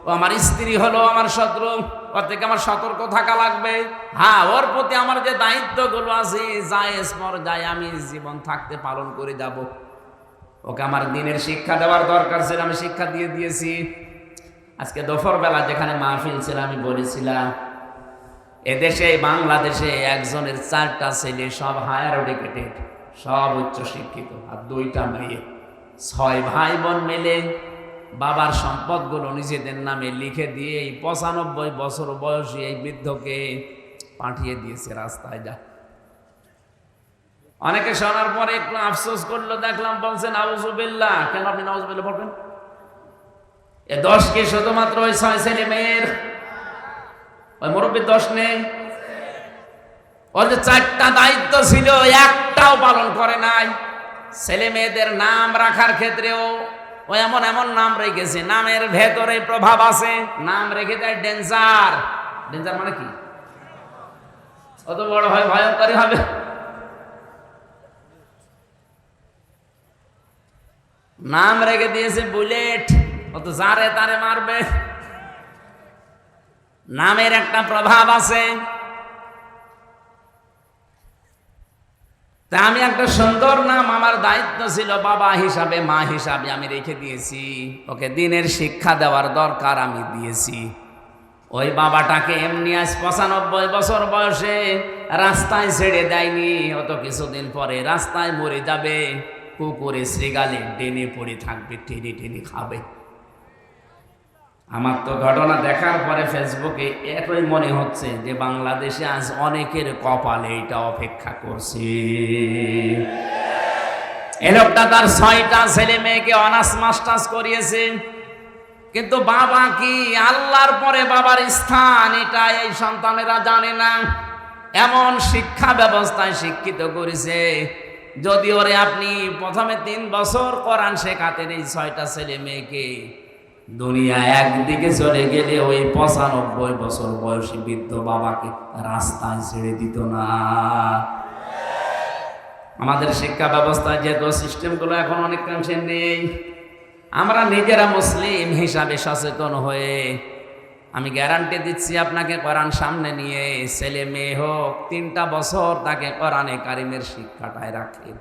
A: ও আমার স্ত্রী হলো আমার শত্রু, ওর থেকে আমার সতর্ক থাকা লাগবে। হ্যাঁ, ওর প্রতি আমার যে দায়িত্বগুলো আছে জায়েজ পর্যায়ে আমি জীবন থাকতে পালন করে যাব। ওকে আমার দ্বীনের শিক্ষা দেওয়ার দরকার ছিল, আমি শিক্ষা দিয়ে দিয়েছি। আজকে দুপুর বেলা যেখানে মাহফিল ছিল আমি বলেছিলাম এদেশে বাংলাদেশে একজনের 4টা ছেলে, সব হায়ার এডুকেটেড, সব উচ্চ শিক্ষিত, আর 2টা মেয়ে। 6 ভাই বোন মিলে বাবার সম্পদগুলো নিজেদের নামে লিখে দিয়ে এই 95 বছর বয়সী এই বৃদ্ধকে পাঠিয়ে দিয়েছে রাস্তায়। যা অনেকে শোনার পরে একটু আফসোস করলো, দেখলাম বলছেন নাউজুবিল্লাহ। কেন আপনি নাউজুবিল্লাহ বলবেন? এ দোষ কি শুধুমাত্র ওই 6 ছেলে মেয়ের? ওই মুরব্বীর দোষ নেই? ওর যে 4টা দায়িত্ব ছিল, একটাও পালন করে নাই। ছেলে মেয়েদের নাম রাখার ক্ষেত্রেও ও এমন এমন নাম রেখেছে, নামের ভেতরে প্রভাব আছে। নাম রেখে দেয় ডেঞ্জার। ডেঞ্জার মানে কি? অত বড় হয় ভয়ঙ্করী হবে। নাম রেখে দিয়েছে বুলেট, ও তো যারে তারে মারবে। নামের একটা প্রভাব আছে। তা আমি একটা সুন্দর নাম, আমার দায়িত্ব ছিল বাবা হিসাবে, মা হিসাবে আমি রেখে দিয়েছি। ওকে দিনের শিক্ষা দেওয়ার দরকার, আমি দিয়েছি। ওই বাবাটাকে এমনি আজ 95 বছর বয়সে রাস্তায় ছেড়ে দেয়নি। অত কিছুদিন পরে রাস্তায় মরে যাবে, কুকুরে শ্রীগালে টেনে পড়ে থাকবে, টেনে টেনে খাবে। আমার তো ঘটনা দেখার পরে ফেসবুকে এতই মনে হচ্ছে যে বাংলাদেশে আজ অনেকের কপালে এটা অপেক্ষা করছে। এ লোকটা তার 6টা ছেলে মেয়েকে অনার্স মাস্টার্স করিয়েছে, কিন্তু বাবা কি, আল্লাহর পরে বাবার স্থান, এটা এই সন্তানেরা জানে না। এমন শিক্ষা ব্যবস্থায় শিক্ষিত করেছে, যদি ওরে আপনি প্রথমে 3 বছর কোরআন শেখাতেন এই 6টা ছেলে মেয়েকে, দুনিয়া একদিকে চলে গেলে ওই 95 বছর বয়সী বৃদ্ধ বাবাকে রাস্তায় ছেড়ে দিত না। আমাদের শিক্ষা ব্যবস্থায় যেহেতু সিস্টেমগুলো এখন অনেকাংশে নেই, আমরা নিজেরা মুসলিম হিসাবে সচেতন হয়ে, আমি গ্যারান্টি দিচ্ছি আপনাকে, কোরআন সামনে নিয়ে ছেলে মেয়ে হোক 3টা বছর তাকে কোরআনে কারিমের শিক্ষাটায় রাখেন।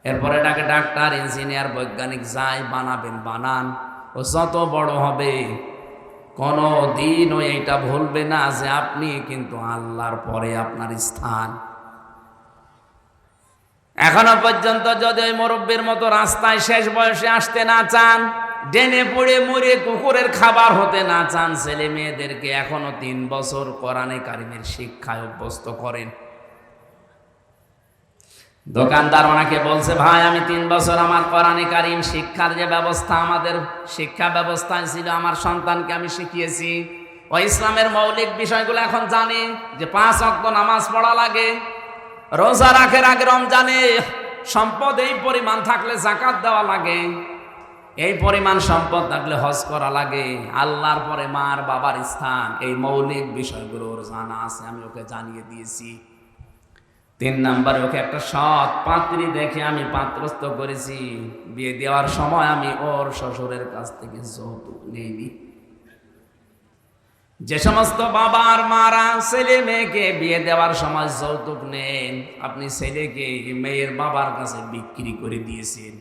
A: এরপরে তাকে ডাক্তার, ইঞ্জিনিয়ার, বৈজ্ঞানিক যাই বানাবেন বানান। ও যত বড় হবে কোনো দিন ও এইটা ভুলবে না যে আপনি কিন্তু আল্লাহর পরে আপনার স্থান। এখনো পর্যন্ত যদি ওই মুরব্বীর মতো রাস্তায় শেষ বয়সে আসতে না চান, ডেনে পড়ে মরে কুকুরের খাবার হতে না চান, ছেলে মেয়েদেরকে এখনো 3 বছর কোরআনে কারিমের শিক্ষায় অভ্যস্ত করেন। দোকানদার ওনাকে বলছে, ভাই আমি 3 বছর আমার কোরআনে কারিম শিক্ষার যে ব্যবস্থা আমাদের শিক্ষা ব্যবস্থায় ছিল, আমার সন্তানকে আমি শিখিয়েছি। ও ইসলামের মৌলিক বিষয়গুলো এখন জানে, যে 5 ওয়াক্ত নামাজ পড়া লাগে, রোজা রাখার আগে রমজানে সম্পদ এই পরিমাণ থাকলে যাকাত দেওয়া লাগে, এই পরিমাণ সম্পদ থাকলে হজ করা লাগে, আল্লাহর পরে মার বাবার স্থান, এই মৌলিক বিষয়গুলো ওর জানা আছে, আমি ওকে জানিয়ে দিয়েছি। 3 নম্বরে ওকে একটা সৎ পাত্রী দেখে আমি পাত্রস্থ করেছি। বিয়ে দেওয়ার সময় আমি ওর শ্বশুরের কাছ থেকে যৌতুক নেইনি। যে সমস্ত বাবার মারা ছেলে মেয়েকে বিয়ে দেওয়ার সময় যৌতুক নেন, আপনি ছেলেকে মেয়ের বাবার কাছে বিক্রি করে দিয়েছেন।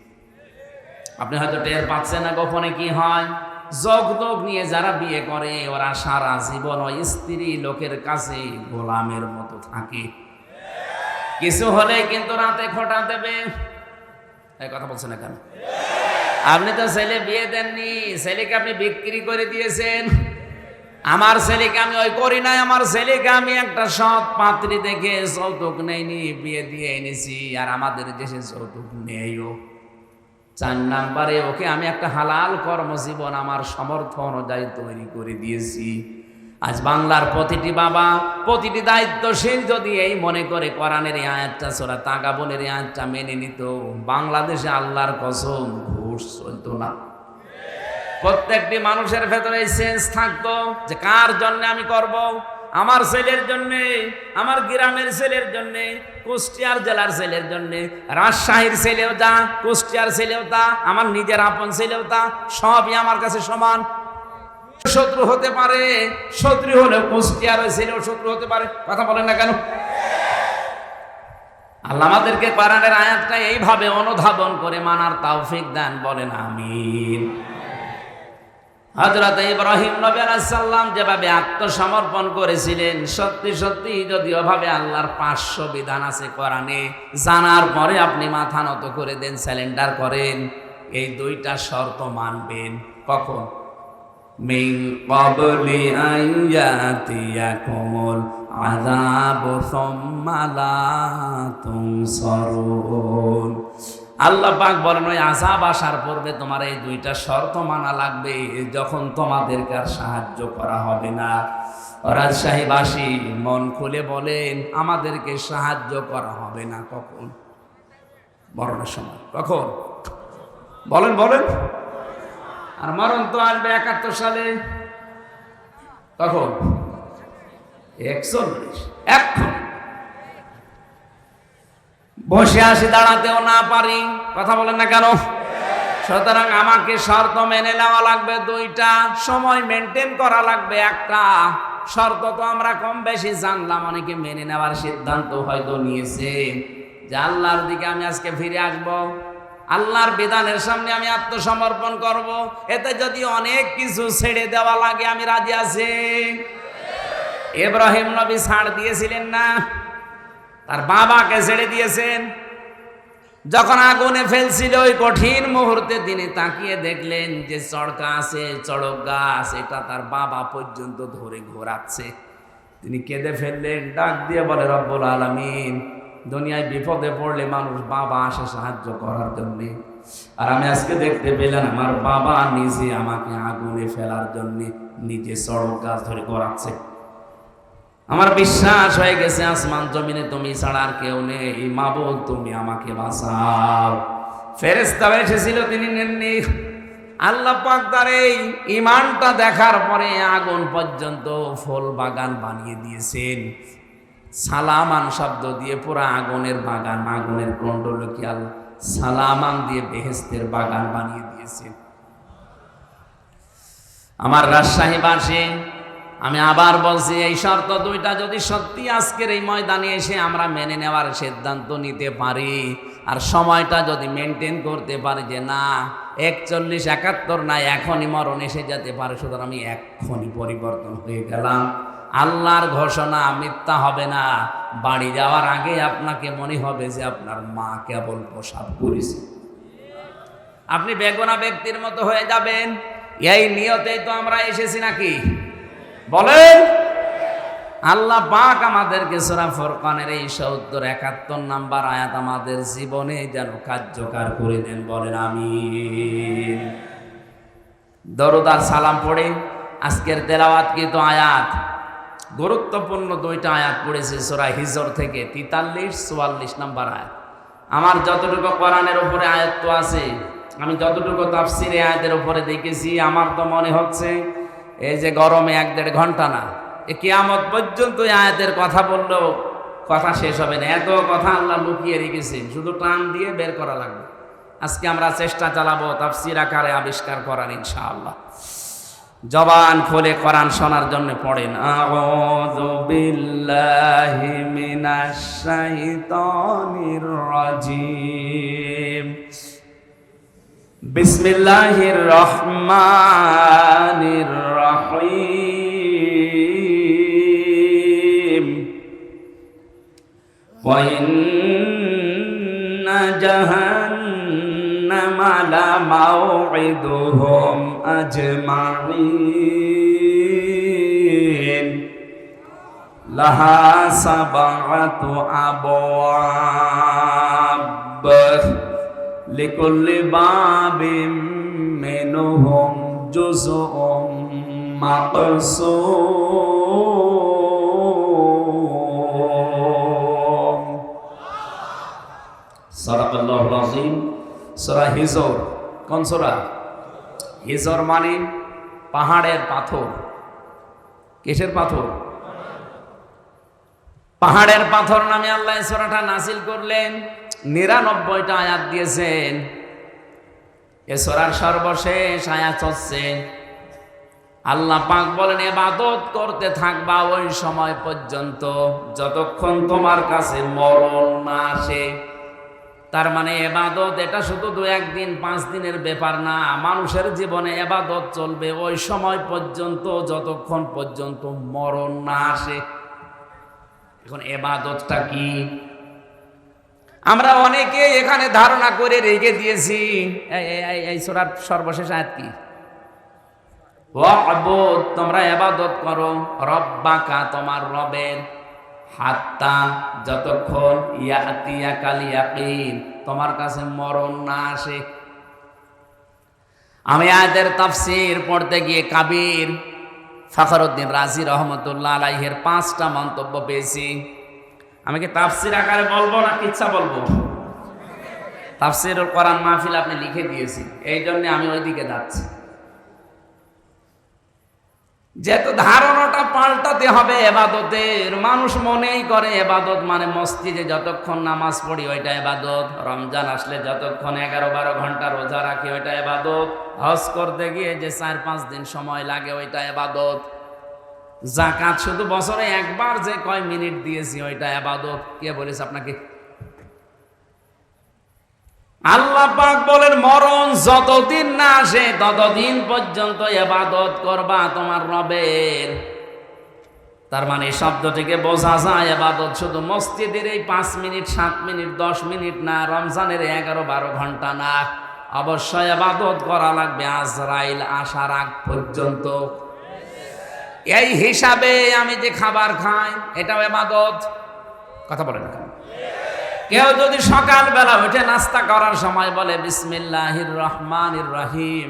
A: আপনি হয়তো টের পাচ্ছেন না গোপনে কি হয়। যৌতুক নিয়ে যারা বিয়ে করে ওরা সারা জীবন ওই স্ত্রী লোকের কাছে গোলামের মতো থাকে। কিছু হলে কিন্তু রাতে খোঁটা দেবে। এই কথা বলছেন না কেন? আপনি তো ছেলে বিয়ে দেননি, ছেলেকে আপনি বিক্রি করে দিয়েছেন। আমার ছেলেকে আমি ওই করি নাই, আমার ছেলেকে আমি একটা সৎ পাত্রী দেখে যৌতুক নেইনি, বিয়ে দিয়ে এনেছি। আর আমাদের দেশে যৌতুক নেইও। 4 নম্বরে ওকে আমি একটা হালাল কর্মজীবন আমার সামর্থ্য অনুযায়ী তৈরি করে দিয়েছি। আজ বাংলার প্রতিটি বাবা, প্রতিটি দায়িত্বশীল যদি এই মনে করে কোরআনের এই আয়াতটা, সূরা তাগাবুনের এই আয়াতটা মেনে নিত, বাংলাদেশে আল্লাহর কসম ঘুষ চলতো না। প্রত্যেকটি মানুষের ভেতরে এই সেন্স থাকতো যে কার জন্য আমি করব। আমার ছেলের জন্যে, আমার গ্রামের ছেলের জন্যে, কুষ্টিয়ার জেলার ছেলের জন্যে, রাজশাহীর ছেলেও তা, কুষ্টিয়ার ছেলেও তা, আমার নিজের আপন ছেলেও তা, সবই আমার কাছে সমান। শত্রু হতে পারে, শত্রু হলেও কুষ্টিয়ার ছেলেও শত্রু হতে পারে। কথা বলেন না কেন? আল্লাহ আমাদেরকে কোরআনের আয়াতটা এইভাবে অনুধাবন করে মানার তৌফিক দান, বলেন আমিন। হযরত ইব্রাহিম নবী আলাইহিস সালাম যেভাবে আত্মসমর্পণ করেছিলেন, সত্যি সত্যি যদি ওভাবে আল্লাহর 500 বিধান আছে কোরআনে, জানার পরে আপনি মাথা নত করে দেন, স্যালেন্ডার করেন, এই দুইটা শর্ত মানবেন। কখন? মিন ক্বাবলি আন ইয়াতিয়াকুমুল আযাবু সুম্মা লা তুনসারুন। আল্লাহ পাক বলেন ওই আযাব আসার পূর্বে তোমার এই দুইটা শর্ত মানা লাগবে, যখন তোমাদেরকে আর সাহায্য করা হবে না। রাজশাহীবাসী মন খুলে বলেন, আমাদেরকে সাহায্য করা হবে না কখন? মরণের সময়। কখন? বলেন বলেন। আর মরণ তো আসবে 71 সালে। কখন? 41। এখন বসে আসি, দাঁড়াতেও না পারি, কথা বলেন না কেন? সুতরাং আমাকে শর্ত মেনে নেওয়া লাগবে দুইটা, সময় মেনটেন করা লাগবে একটা। শর্ত তো আমরা কম বেশি জানলাম, অনেকে মেনে নেওয়ার সিদ্ধান্ত হয়তো নিয়েছে যে আল্লাহর দিকে আমি আজকে ফিরে আসব, আল্লাহর বিধানের সামনে আমি আত্মসমর্পণ করব, এতে যদি অনেক কিছু ছেড়ে দেওয়া লাগে আমি রাজি আছি। ইব্রাহিম নবী ছাড় দিয়েছিলেন না? তার বাবাকে ছেড়ে দিয়েছেন। যখন আগুনে ফেলছিল ওই কঠিন মুহূর্তে তিনি তাকিয়ে দেখলেন যে চড়কা আছে, চড়ক গাছ, এটা তার বাবা পর্যন্ত ধরে ঘোরাচ্ছে। তিনি কেঁদে ফেললেন, ডাক দিয়ে বলে, রব্বুল আলামিন, দুনিয়ায় বিপদে পড়লে মানুষ বাবা আসে সাহায্য করার জন্যে, আর আমি আজকে দেখতে পেলাম আমার বাবা নিজে আমাকে আগুনে ফেলার জন্যে নিজে চড়ক গাছ ধরে ঘোরাচ্ছে। আমার বিশ্বাস হয়ে গেছে আসমান জমিনে তুমি ছাড়া আর কেউ নেই, মাবুদ তুমি আমাকে বাঁচাও। ফেরেশতা এসেছিল, তিনি নেননি। আল্লাহ পাক তার এই ঈমানটা দেখার পরে আগুন পর্যন্ত ফুল বাগান বানিয়ে দিয়েছেন। সালামান শব্দ দিয়ে পুরা আগুনের বাগান, আগুনের কুণ্ডলকে আল্লাহ সালামান দিয়ে বেহেশতের বাগান বানিয়ে দিয়েছেন। আমার রাজশাহীবাসী, আমি আবার বলছি, এই শর্ত দুইটা যদি সত্যি আজকের এই ময়দানে এসে আমরা মেনে নেওয়ার সিদ্ধান্ত নিতে পারি, আর সময়টা যদি মেনটেন করতে পারি যে না 41, 71 না, এখনই মরণ এসে যেতে পারে, সুতরাং আমি এখনই পরিবর্তন হয়ে গেলাম। আল্লাহর ঘোষণা মিথ্যা হবে না। বাড়ি যাওয়ার আগে আপনাকে মনে হবে যে আপনার মা কেবল প্রসাব করেছে, আপনি বেগুনা ব্যক্তির মতো হয়ে যাবেন। এই নিয়তেই তো আমরা এসেছি নাকি? বলেন। আল্লাহ পাক আমাদেরকে সূরা ফুরকানের এই 70-71 নাম্বার আয়াত আমাদের জীবনে যেন কার্যকর করে দেন, বলেন আমিন। দরুদ আর সালাম পড়ে আজকের তেলাওয়াতকৃত আয়াত, গুরুত্বপূর্ণ দুইটা আয়াত পড়েছে সূরা হিজর থেকে, 43-44 নাম্বার আয়াত। আমার যতটুকু কোরআনের উপরে আয়াত আছে, আমি যতটুকু তাফসীরে আয়াতের উপরে দেখেছি, আমার তো মনে হচ্ছে এই যে গরমে 1-1.5 ঘন্টা না, এ কিয়ামত পর্যন্ত আয়াতের কথা বললেও কথা শেষ হবে না। এত কথা আল্লাহ লুকিয়ে রেখেছেন, শুধু টান দিয়ে বের করা লাগবে। আজকে আমরা চেষ্টা চালাবো তাফসীর আকারে আবিষ্কার করার, ইনশাআল্লাহ। জবান খুলে কোরআন শোনার জন্য পড়েন, আউযু বিল্লাহি মিনাশ শাইতানির রাজিম, বিসমিল্লাহির রহমানির রহিম, ওয়া ইন্না জাহান্নামা লামাউইদুহুম আজমাইন, লাহা সাবআতু আবওয়াব, লিকুল্লি বাবিম মিনহুম জুজউম মাকসুম। সাদাকাল্লাহুল আযীম। সূরা হিজর, কোন সূরা? হিজর মানে পাহাড়ের পাথর। কিসের পাথর? পাহাড়ের পাথর নামে আল্লাহ এই সূরাটা নাযিল করলেন। 99টা আয়াত দিয়েছেন। এ সূরার সর্বশেষ আয়াত হচ্ছে, আল্লাহ পাক বলেন, ইবাদত করতে থাকবা ওই সময় পর্যন্ত যতক্ষণ তোমার কাছে মরণ না আসে। তার মানে এবাদত এটা শুধু 2-1 দিন 5 দিনের ব্যাপার না, মানুষের জীবনে এবাদত চলবে ওই সময় পর্যন্ত যতক্ষণ পর্যন্ত মরণ না আসে। এখন এবাদতটা কি আমরা অনেকে এখানে ধারণা করে রেখে দিয়েছি। এই সূরার সর্বশেষ আয়াত কি? ওয়া'বুদ, তোমরা ইবাদত করো, রব্বাকা, তোমার রবের, হাত্তা, যতক্ষণ, ইয়াতিয়াকাল ইয়াকিন, তোমার কাছে মরণ না আসে। আমি আয়াতের তাফসীর পড়তে গিয়ে কাবির ফখরুদ্দিন রাজি রহমতুল্লাহ আলাইহির 5টা মন্তব্য পেয়েছি। আমি কি তাফসীর আকারে বলবো না কিচ্ছা বলবো? তাফসীরুল কোরআন মাহফিল আপনি লিখে দিয়েছি, এই জন্য আমি ওইদিকে যাচ্ছি। যেহেতু ধারণাটা পাল্টাতে হবে এবাদতের। মানুষ মনেই করে এবাদত মানে মসজিদে যতক্ষণ নামাজ পড়ি ওইটা এবাদত, রমজান আসলে যতক্ষণ 11-12 ঘন্টা রোজা রাখি ওইটা এবাদত, হজ করতে গিয়ে যে 4-5 দিন সময় লাগে ওইটা এবাদত, যাকাত শুধু বছরে একবার যে কয় মিনিট দিয়েছি ওইটা এবাদত। কে বলেছে আপনাকে? আল্লাহ পাক বলেন মরণ যতদিন না আসে ততদিন পর্যন্ত ইবাদত করবা তোমার রবের। তার মানে শব্দ থেকে বোঝা যায় ইবাদত শুধু মসজিদের এই 5 মিনিট 7 মিনিট 10 মিনিট না, রমজানের 11-12 ঘন্টা না, অবশ্যই ইবাদত করা লাগবে আজরাইল আসার আগ পর্যন্ত। এই হিসাবে আমি যে খাবার খাই এটাও ইবাদত। কথা বলেন না? কেউ যদি সকালবেলা উঠে নাস্তা করার সময় বলে বিসমিল্লাহির রহমানির রহিম,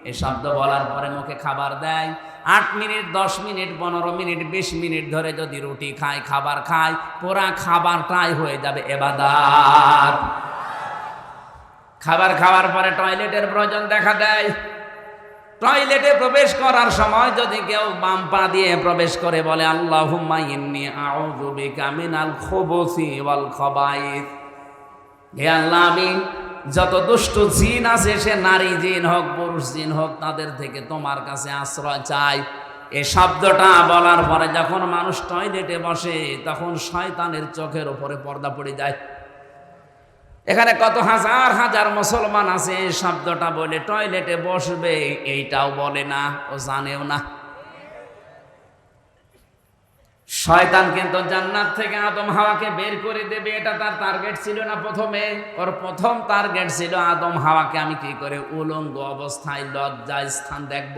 A: এই শব্দ বলার পরে মুখে খাবার দেয়, 8 মিনিট 10 মিনিট 15 মিনিট 20 মিনিট ধরে যদি রুটি খায়, খাবার খায়, পুরা খাবারটাই হয়ে যাবে ইবাদত। খাবার খাওয়ার পরে টয়লেটের প্রয়োজন দেখা দেয়, টয়লেটে প্রবেশ করার সময় যদি কেউ বাম পা দিয়ে প্রবেশ করে বলে আল্লাহুম্মা ইন্নী আউযু বিকা মিনাল খুবুসি ওয়াল খাবাইস, হে আল্লাহ আমি যত দুষ্ট জিন আছে সে নারী জিন হোক পুরুষ জিন হোক তাদের থেকে তোমার কাছে আশ্রয় চাই। এই শব্দটা বলার পরে যখন মানুষ টয়লেটে বসে তখন শয়তানের চোখের উপরে পর্দা পড়ে যায়। এখানে কত হাজার হাজার মুসলমান আছে এই শব্দটা বলে টয়লেটে বসবে এইটাও বলে না, ও জানেও না। শয়তান কিন্তু জান্নাত থেকে আদম হাওয়াকে বের করে দেবে, এটা তার টার্গেট ছিল না। প্রথমে ওর প্রথম টার্গেট ছিল আদম হাওয়াকে আমি কি করে উলঙ্গ অবস্থায় লজ্জায় স্থান দেখব।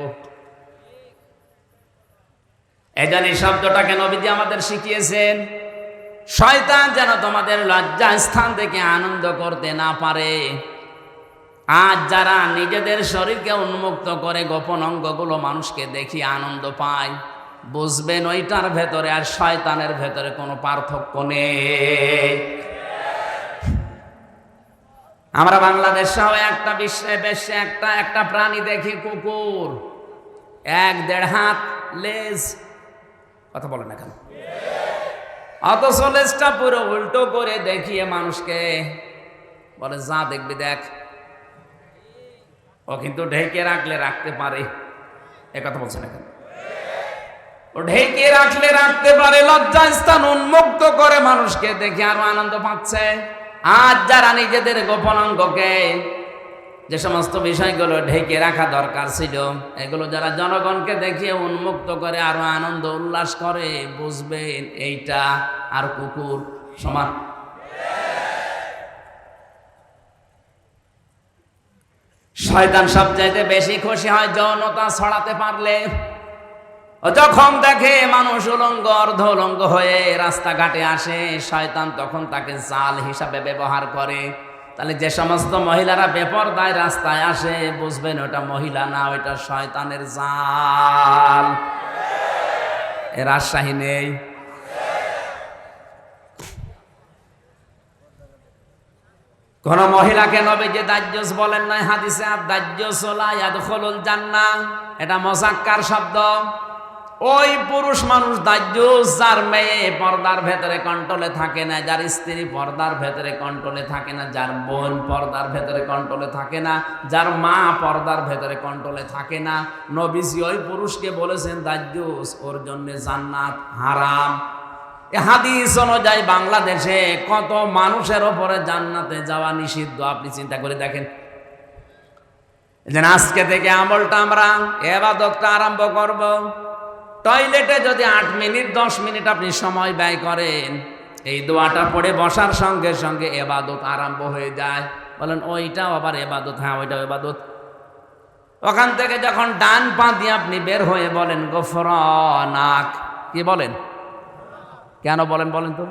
A: এজন্য এই শব্দটাকে নবীজি আমাদের শিখিয়েছেন, শয়তান যেন তোমাদের লজ্জা স্থান থেকে আনন্দ করতে না পারে। আজ যারা নিজেদের শরীরকে উন্মুক্ত করে গোপন অঙ্গগুলো মানুষকে দেখিয়ে আনন্দ পায়, বুঝবেন ওইটার ভেতরে আর শয়তানের ভেতরে কোনো পার্থক্য নেই। আমরা বাংলাদেশেও একটা বিশ্বে একটা প্রাণী দেখি, কুকুর, 1-1.5 হাত লেজ। কথা বলেন না কেন? অথচ লেজটা পুরো উল্টো করে দেখিয়ে মানুষকে বলে যা দেখবি দেখ। ও কিন্তু ঢেকে রাখলে রাখতে পারে। এ কথা বলছে না কেন? ও ঢেকে রাখলে রাখতে পারে, লজ্জা স্থান উন্মুক্ত করে মানুষকে দেখে আরো আনন্দ পাচ্ছে। আজ যারা নিজেদের গোপন অঙ্গকে, যে সমস্ত বিষয়গুলো ঢেকে রাখা দরকার ছিল, এগুলো যারা জনগণকে দেখিয়ে উন্মুক্ত করে আরো আনন্দ উল্লাস করে, বুঝবেন এইটা আর কুকুর সমান। শয়তান সবচাইতে বেশি খুশি হয় যৌনতা ছড়াতে পারলে। যখন দেখে মানুষ উলঙ্গ অর্ধ উলঙ্গ হয়ে রাস্তাঘাটে আসে, শয়তান তখন তাকে জাল হিসাবে ব্যবহার করে। তাহলে যে সমস্ত মহিলারা বেপরদায় রাস্তায় আসে, বুঝবেন ওটা মহিলা না, ওইটা শয়তানের জাল। এর রাজশাহী নেই। কোন মহিলাকে নবীজি দাজ্জুস বলেন নাই হাদিসে, আর দাজ্জুস লা ইয়াদখুলুল জান্নাহ, এটা মুযাক্কার শব্দ। ওই পুরুষ মানুষ দাজ্জুস যার মেয়ে পর্দার ভেতরে কন্ট্রোলে থাকে না, যার স্ত্রী পর্দার ভেতরে কন্ট্রোলে থাকে না, যার বোন পর্দার ভেতরে কন্ট্রোলে থাকে না, যার মা পর্দার ভেতরে কন্ট্রোলে থাকে না। নবীজি ওই পুরুষকে বলেছেন দাজ্জুস, ওর জন্য জান্নাত হারাম। এ হাদিস অনুযায়ী বাংলাদেশে কত মানুষের ওপরে জান্নাতে যাওয়া নিষিদ্ধ, আপনি চিন্তা করে দেখেন। আজকে থেকে আমলটা আমরা ইবাদতটা আরম্ভ করব। টয়লেটে যদি 8 মিনিট 10 মিনিট আপনি সময় ব্যয় করেন, এই দোয়াটা পড়ে বসার সঙ্গে সঙ্গে ইবাদত আরম্ভ হয়ে যায়। বলেন ওইটাও আবার ইবাদত? হ্যাঁ, ওইটাও ইবাদত। ওখান থেকে যখন ডান পা দিয়ে আপনি বের হয়ে বলেন গফরানাক, কি বলেন? কেন বলেন বলেন তো?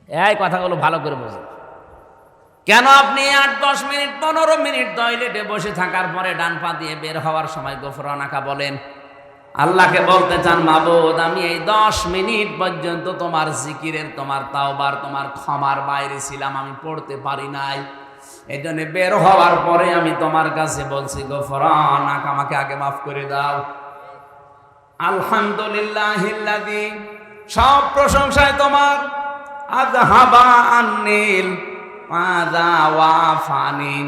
A: এই কথাগুলো ভালো করে বোঝেন। কেন আপনি 8-10 মিনিট 15 মিনিট টয়লেটে বসে থাকার পরে ডান পা দিয়ে বের হওয়ার সময় গফরানাকা বলেন? আল্লাহকে বলতে চান, মাবুদ আমি এই 10 মিনিট পর্যন্ত তোমার জিকিরের, তোমার তাওবার, তোমার ক্ষমার বাইরে ছিলাম, আমি পড়তে পারি নাই। এই জন্য বের হওয়ার পরে আমি তোমার কাছে বলছি গফরানাকা, আমাকে আগে মাফ করে দাও। আলহামদুলিল্লাহিল্লাযী, সব প্রশংসায় তোমার। আযহাবা আন্নিল আযা ওয়াফানি,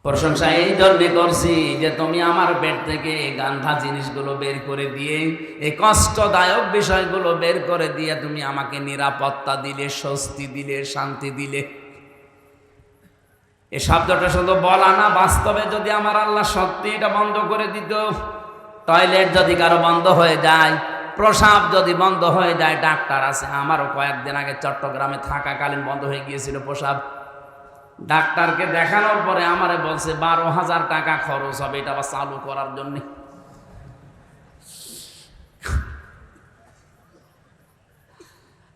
A: প্রশংসা এই জন্য করছি যে তুমি আমার পেট থেকে গান্ধা জিনিসগুলো বের করে দিয়ে, এই কষ্টদায়ক বিষয়গুলো বের করে দিয়ে তুমি আমাকে নিরাপত্তা দিলে, স্বস্তি দিলে, শান্তি দিলে। এই শব্দটা শুধু বলা না, বাস্তবে যদি আমার আল্লাহ সত্যি এটা বন্ধ করে দিত, টয়লেট যদি কারো বন্ধ হয়ে যায়, প্রসাব যদি বন্ধ হয়ে যায়, ডাক্তার আছে, আমারও কয়েকদিন আগে চট্টগ্রামে থাকাকালীন বন্ধ হয়ে গিয়েছিল প্রসাব। ডাক্তারকে দেখানোর পরে আমারে বলছে 12,000 টাকা খরচ হবে এটা আবার চালু করার জন্য।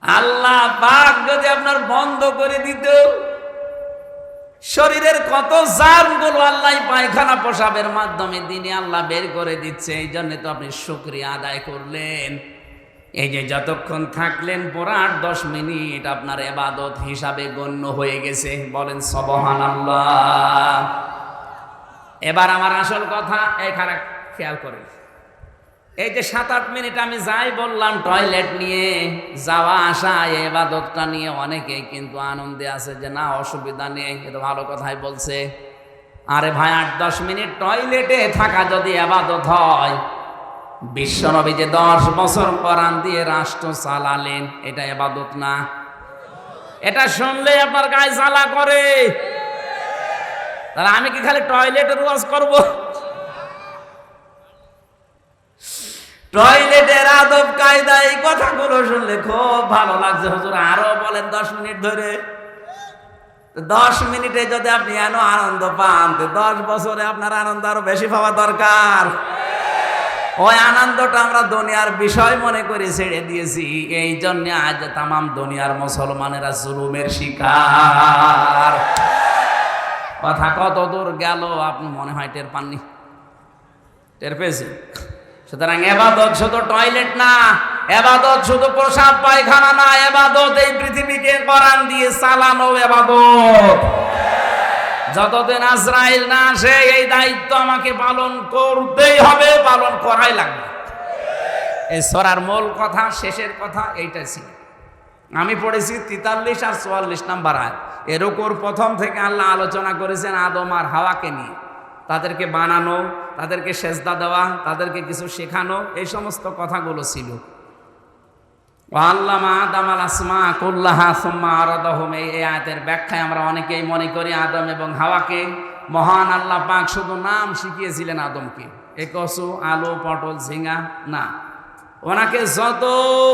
A: আল্লাহ পাক যদি আপনার বন্ধ করে দিত, শরীরের কত জার্মগুলো আল্লাহ পায়খানা প্রসাবের মাধ্যমে দিনে আল্লাহ বের করে দিচ্ছে। এই জন্য তো আপনি শুকরিয়া আদায় করলেন। এই যে যতক্ষণ থাকলেন পুরো 8-10 মিনিট আপনার ইবাদত হিসাবে গণ্য হয়ে গেছে। বলেন সুবহানাল্লাহ। এবার আমার আসল কথা এখানে খেয়াল করেন। এই যে 7-8 মিনিট আমি যাই বললাম টয়লেট নিয়ে যাওয়া আসা, এই ইবাদতটা নিয়ে অনেকেই কিন্তু আনন্দে আছে যে না অসুবিধা নেই, এটা ভালো কথাই বলছে। আরে ভাই, 8-10 মিনিট টয়লেটে থাকা যদি ইবাদত হয়, বিশ্বনবী যে 10 বছর কোরআন দিয়ে রাষ্ট্র চালালেন, এটা ইবাদত না? এটা শুনলে আপনার গায়ে জ্বালা করে। তাহলে আমি কি খালি টয়লেটের ওয়াজ করব? টয়লেটের আদব কায়দা, এই কথাগুলো শুনলে খুব ভালো লাগছে। হুজুর আরো বলেন 10 মিনিট ধরে। 10 মিনিটে যদি আপনি এত আনন্দ পান, 10 বছরে আপনার আনন্দ আরো বেশি পাওয়া দরকার। ওই আনন্দটা আমরা দুনিয়ার বিষয় মনে করে ছেড়ে দিয়েছি। এই জন্য আজ তামাম দুনিয়ার মুসলমানেরা জুলুমের শিকার। কথা কত দূর গেল আপনি মনে হয় টের পাননি? টের পেয়েছেন? সুতরাং ইবাদত শুধু টয়লেট না, ইবাদত শুধু প্রসাব পায়খানা না, ইবাদত এই পৃথিবীকে কোরআন দিয়ে চালানো ইবাদত। যতদিন আজরাইল না আসে এই দায়িত্ব আমাকে পালন করতেই হবে, পালন করাই লাগবে। এই সূরার মূল কথা, শেষের কথা এইটাই ছিল। আমি পড়েছি 43 আর 44 নাম্বার আয়াত। এর উপর প্রথম থেকে আল্লাহ আলোচনা করেছেন আদম আর হাওয়াকে নিয়ে, তাদেরকে বানানো, তাদেরকে সেজদা দেওয়া, তাদেরকে কিছু শেখানো, এই সমস্ত কথাগুলো ছিল। আল্লামা আদম আল আসমা কুল্লাহা সুম্মা আরাদাহুম, এই আয়াতের ব্যাখ্যায় আমরা অনেকেই মনে করি আদম এবং হাওয়াকে মহান আল্লাহ পাক শুধু নাম শিখিয়েছিলেন আদমকে, এ কচু, আলু, পটল, ঝিঙা না। ওনাকে যত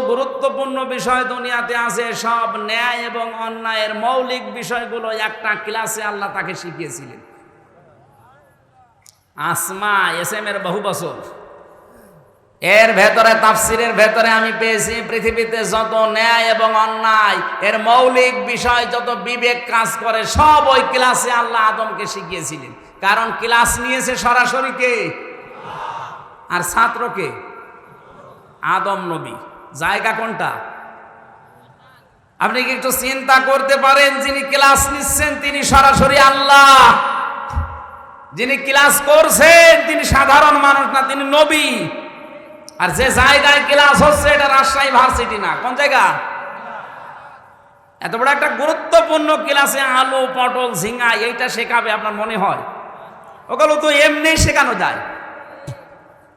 A: গুরুত্বপূর্ণ বিষয় দুনিয়াতে আছে, সব ন্যায় এবং অন্যায়ের মৌলিক বিষয়গুলো একটা ক্লাসে আল্লাহ তাকে শিখিয়েছিলেন। আসমা এসএম এর বহু বছর। এর ভেতরে তাফসিরের ভেতরে আমি পেয়েছি পৃথিবীতে যত ন্যায় এবং অন্যায় এর মৌলিক বিষয়, যত বিবেক কাজ করে, সব ওই ক্লাসে আল্লাহ আদমকে শিখিয়েছিলেন। কারণ ক্লাস নিয়েছে সরাসরি কে? আর ছাত্রকে আদম নবী। জায়গা কোনটা? আপনি কি একটু চিন্তা করতে পারেন? যিনি ক্লাস নিচ্ছেন তিনি সরাসরি আল্লাহ, যিনি ক্লাস করছেন তিনি সাধারণ মানুষ না, তিনি নবী। আর যে জায়গায় ক্লাস হচ্ছে এটা রাজশাহী ভার্সিটি না, কোন জায়গা? এত বড় একটা গুরুত্বপূর্ণ ক্লাসে আলু, পটল, ঝিঙা এইটা শেখাবে আপনার মনে হয়? ওগুলো তো এমনি শেখানো যায়।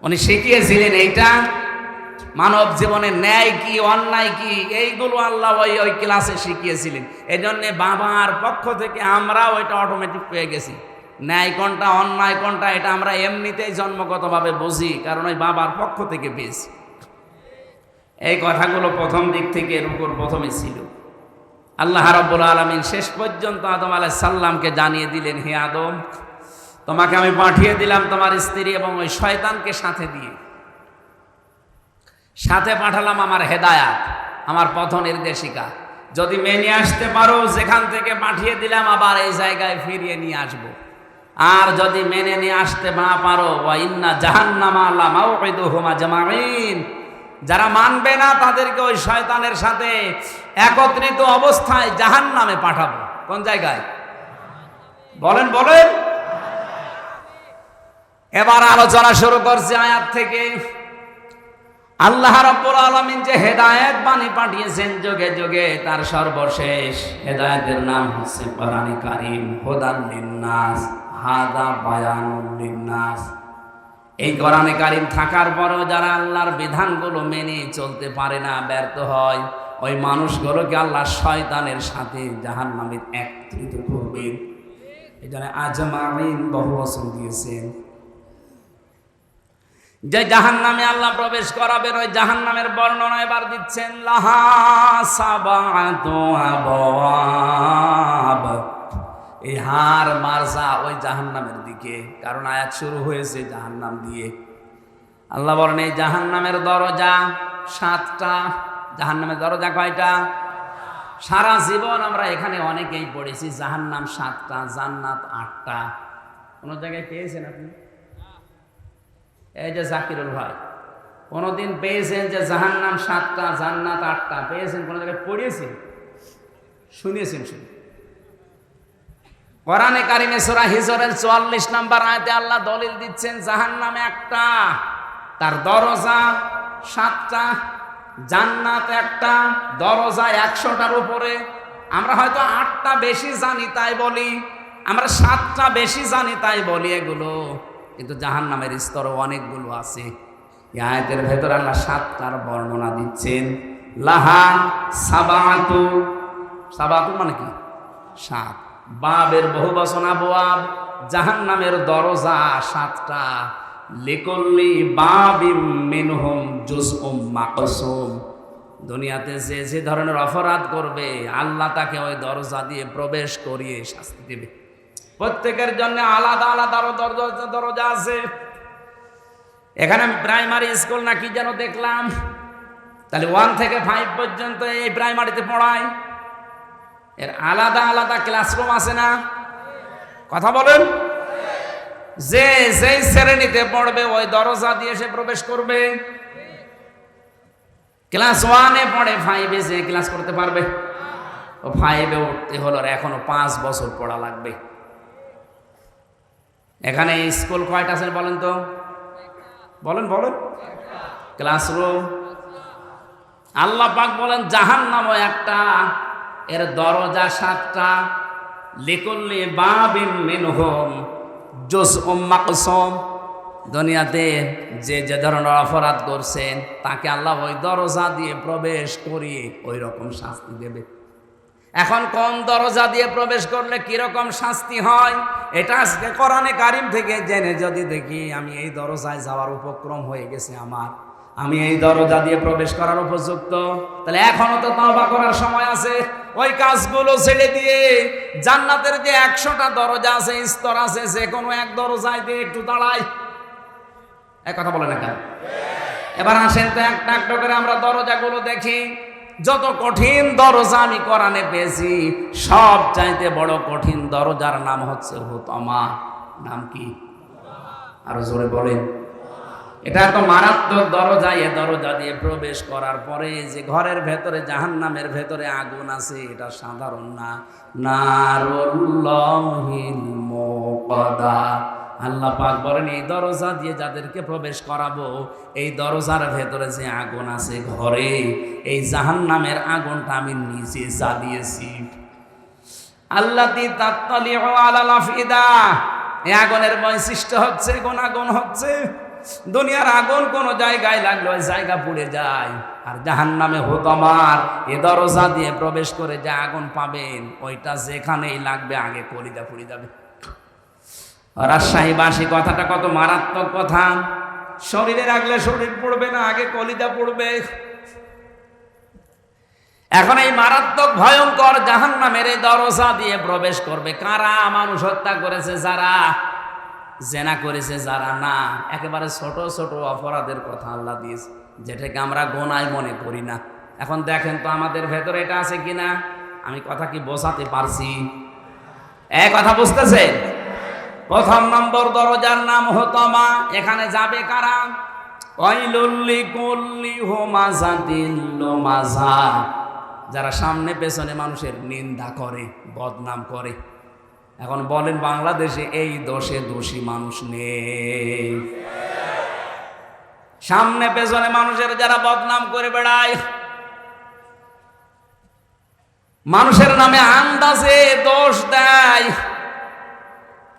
A: উনি শিখিয়েছিলেন এইটা মানব জীবনে ন্যায় কি অন্যায় কি এইগুলো আল্লাহ ওই ক্লাসে শিখিয়েছিলেন। এই জন্যে বাবার পক্ষ থেকে আমরাও এটা অটোমেটিক পেয়ে গেছি। ন্যায় কোনটা অন্যায় কোনটা এটা আমরা এমনিতেই জন্মগতভাবে বুঝি, কারণ ওই বাবার পক্ষ থেকে পেয়েছি। এই কথাগুলো প্রথম দিক থেকে এর উপর প্রথমে ছিল। আল্লাহ রাব্বুল আলামিন শেষ পর্যন্ত আদম আলাইহিস সালামকে জানিয়ে দিলেন, হে আদম, তোমাকে আমি পাঠিয়ে দিলাম তোমার স্ত্রী এবং ওই শয়তানকে সাথে দিয়ে, সাথে পাঠালাম আমার হেদায়াত, আমার পথ নির্দেশিকা। যদি মেনে আসতে পারো, যেখান থেকে পাঠিয়ে দিলাম আবার এই জায়গায় ফিরিয়ে নিয়ে আসবো। আর যদি মেনে নিয়ে আসতে না পারো, ওয়া ইন্না জাহান্নামা লামাউইদুহুম আজমাইন, যারা মানবে না তাদেরকে ওই শয়তানের সাথে একত্রিত অবস্থায় জাহান্নামে পাঠাবো। কোন জায়গায় বলেন বলেন। এবার আলোচনা শুরু করছে আয়াত থেকে। আল্লাহ রাব্বুল আলামিন যে হেদায়েত বাণী পাঠিয়েছেন যুগে যুগে, তার সর্বশেষ হেদায়েতের নাম হচ্ছে কোরআনে কারীম। হুদাল লিন্নাস, হাদা বায়ানুল লিন্নাস। এই কোরআনে কারীম থাকার পরেও যারা আল্লাহর বিধানগুলো মেনে চলতে পারে না, ব্যর্থ হয়, ওই মানুষগুলোকে আল্লাহ শয়তানের সাথে জাহান্নামে একত্রিত করবেন। এই জন্য আজমাইন বহু বচন দিয়েছেন। যে জাহান্নামে আল্লাহ প্রবেশ করাবেন, ওই জাহান্নামের বর্ণনা এবার দিচ্ছেন। লাহা সাবাতু আবওয়াব। এই হার মারসা ওই জাহান্নামের দিকে, কারণ আয়াত শুরু হয়েছে জাহান্নাম দিয়ে। আল্লাহ বলেন এই জাহান্নামের দরজা 7টা। জাহান্নামের দরজা কয়টা? সারা জীবন আমরা এখানে অনেকেই পড়েছি জাহান্নাম 7টা, জান্নাত 8টা। কোন জায়গায় পেয়েছেন আপনি? এই যে জাকিরুল ভাই, কোনদিন পেয়েছেন যে জাহান্নাম 7টা জান্নাত 8টা পেয়েছেন? কোন জায়গায় পড়িয়েছেন? শুনিয়েছেন? শুনে কোরআনে কারিমে সূরা হিজরের 44 নম্বর আয়াতে আল্লাহ দলিল দিচ্ছেন জাহান্নাম একটা, তার দরজা 7টা, জান্নাত একটা, দরজা 100টার উপরে। আমরা হয়তো 8টা বেশি জানি তাই বলি, আমরা 7টা বেশি জানি তাই বলি এগুলো, কিন্তু জাহান্নামের স্তরও অনেকগুলো আছে। এই আয়াতের ভেতর আল্লাহ 7টার বর্ণনা দিচ্ছেন। লাহা সাবাতু, সাবাতু মানে কি? 7। বাবের বহু বচন আবওয়াব। জাহান্নামের দরজা 7টা। লিকুল্লি বাবিম মিনহুম জুজউম মাকসুম। দুনিয়াতে যে যে ধরনের অপরাধ করবে আল্লাহ তাকে ওই দরজা দিয়ে প্রবেশ করিয়ে শাস্তি দেবে। প্রত্যেকের জন্য আলাদা আলাদা দরজা আছে। এখানে প্রাইমারি স্কুল না কি যেন দেখলাম, তাহলে 1 থেকে 5 পর্যন্ত এই প্রাইমারিতে পড়ায়। এর আলাদা আলাদা ক্লাসরুম আছে না? কথা বলেন। যে যেই শ্রেণীতে পড়বে ওই দরজা দিয়ে সে প্রবেশ করবে। ক্লাস 1-এ পড়ে, 5-এ যে ক্লাস করতে পারবে? ও 5-এ উঠতে হলো এখনো 5 বছর পড়া লাগবে। এখানে স্কুল কয়টা আছে বলেন তো? বলেন বলেন। ক্লাসরুম। আল্লাহ পাক বলেন জাহান্নামও একটা, এর দরজা 7টা। লিকুল্লি বাবিম মিনহুম জুজউম মাকসুম। দুনিয়াতে যে যে ধরনের অপরাধ করছেন তাকে আল্লাহ ওই দরজা দিয়ে প্রবেশ করিয়ে ওই রকম শাস্তি দেবে। এখন কোন দরজা দিয়ে প্রবেশ করলে কিরকম শাস্তি হয় এটা আজকে কোরআনে কারিম থেকে জেনে যদি দেখি আমি এই দরজায় যাওয়ার উপক্রম হয়ে গেছে, আমি এই দরজা দিয়ে প্রবেশ করার উপযুক্ত, তাহলে এখনো তো তওবা করার সময় আছে। ওই কাজগুলো ছেড়ে দিয়ে জান্নাতের যে 100টা দরজা আছে, স্তর আছে, যে কোনো এক দরজায় দিয়ে একটু দাঁড়াই। এক কথা বলে না কেন? এবার আসেন তো একটা একটা করে আমরা দরজাগুলো দেখি। যত কঠিন দরজা আমি কোরআনে পেয়েছি, সব চাইতে বড় কঠিন দরজার নাম হচ্ছে হুতমা। নাম কি? আরো জোরে বলেন। এটা তো মারাত্মক দরজা। এ দরজা দিয়ে প্রবেশ করার পরে যে ঘরের ভেতরে জাহান্নামের ভেতরে আগুন আছে, এটা সাধারণ না, নারুল্লাহিল মুকাদ্দা। আল্লাহ পাক বলেন এই দরজা দিয়ে যাদেরকে প্রবেশ করাবো, এই দরজার ভেতরে যে আগুন আছে ঘরে, এই জাহান্নামের আগুনটা আমি নিজে জ্বালিয়েছি। আল্লাতী তাত্তালিউ আলাল আফিদা। এই আগুনের বৈশিষ্ট্য হচ্ছে গুণাগুণ হচ্ছে দুনিয়ার আগুন কোন জায়গায় লাগলো ওই জায়গা পুড়ে যায়, আর জাহান্নামে হুতামার এ দরজা দিয়ে প্রবেশ করে যে আগুন পাবেন ওইটা যেখানেই লাগবে আগে কলিজা পুড়ে যাবে। রাজশাহীবাসী কথাটা কত মারাত্মক কথা। শরীরে রাখলে শরীর পড়বে না, আগে কলিজা পড়বে। এখন এই মারাত্মক ভয়ঙ্কর জাহান্নামের এই দরজা দিয়ে প্রবেশ করবে কারা? মানুষ হত্যা করেছে যারা, জেনা করেছে যারা, না একেবারে ছোট ছোট অপরাধের কথা আল্লাহ দিয়েছে, যেটাকে আমরা গোনায় মনে করি না। এখন দেখেন তো আমাদের ভেতরে এটা আছে কিনা, আমি কথা কি বোঝাতে পারছি? এক কথা বুঝতেছে? প্রথম নম্বর দরজার নাম হুতামা। এখানে যাবে কারা? ওয়াইলুল কুল্লি হুমাযাতিল লুমাযা, যারা সামনে পেছনে মানুষের নিন্দা করে, বদনাম করে। এখন বলেন বাংলাদেশে এই দোষে দোষী মানুষ নেই? সামনে পেছনে মানুষের যারা বদনাম করে বেড়ায়, মানুষের নামে আন্দাজে দোষ দেয়,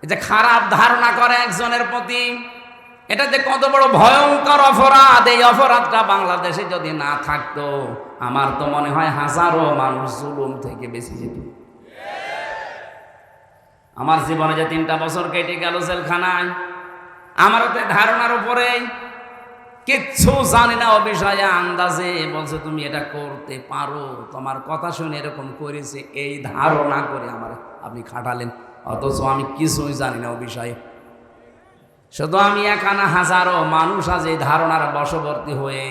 A: যে খারাপ ধারণা করে একজনের প্রতি, এটা যে কত বড় ভয়ঙ্কর অপরাধ। এই অপরাধটা বাংলাদেশে যদি না থাকতো আমার তো মনে হয় হাজারো মানুষ জুলুম থেকে বেঁচে যেত। আমার জীবনে যে 3টা বছর কেটে গেল জেলখানায়, আমারও তো ধারণার উপরে, কিচ্ছু জানি না ও বিষয়ে, আন্দাজে বলছে তুমি এটা করতে পারো, তোমার কথা শুনে এরকম করেছে, এই ধারণা করে আমার আপনি খাটালেন, অথচ আমি কিছুই জানি না ও বিষয়ে। শুধু আমি একা না, হাজারো মানুষ আজ এই ধারণার বশবর্তী হয়ে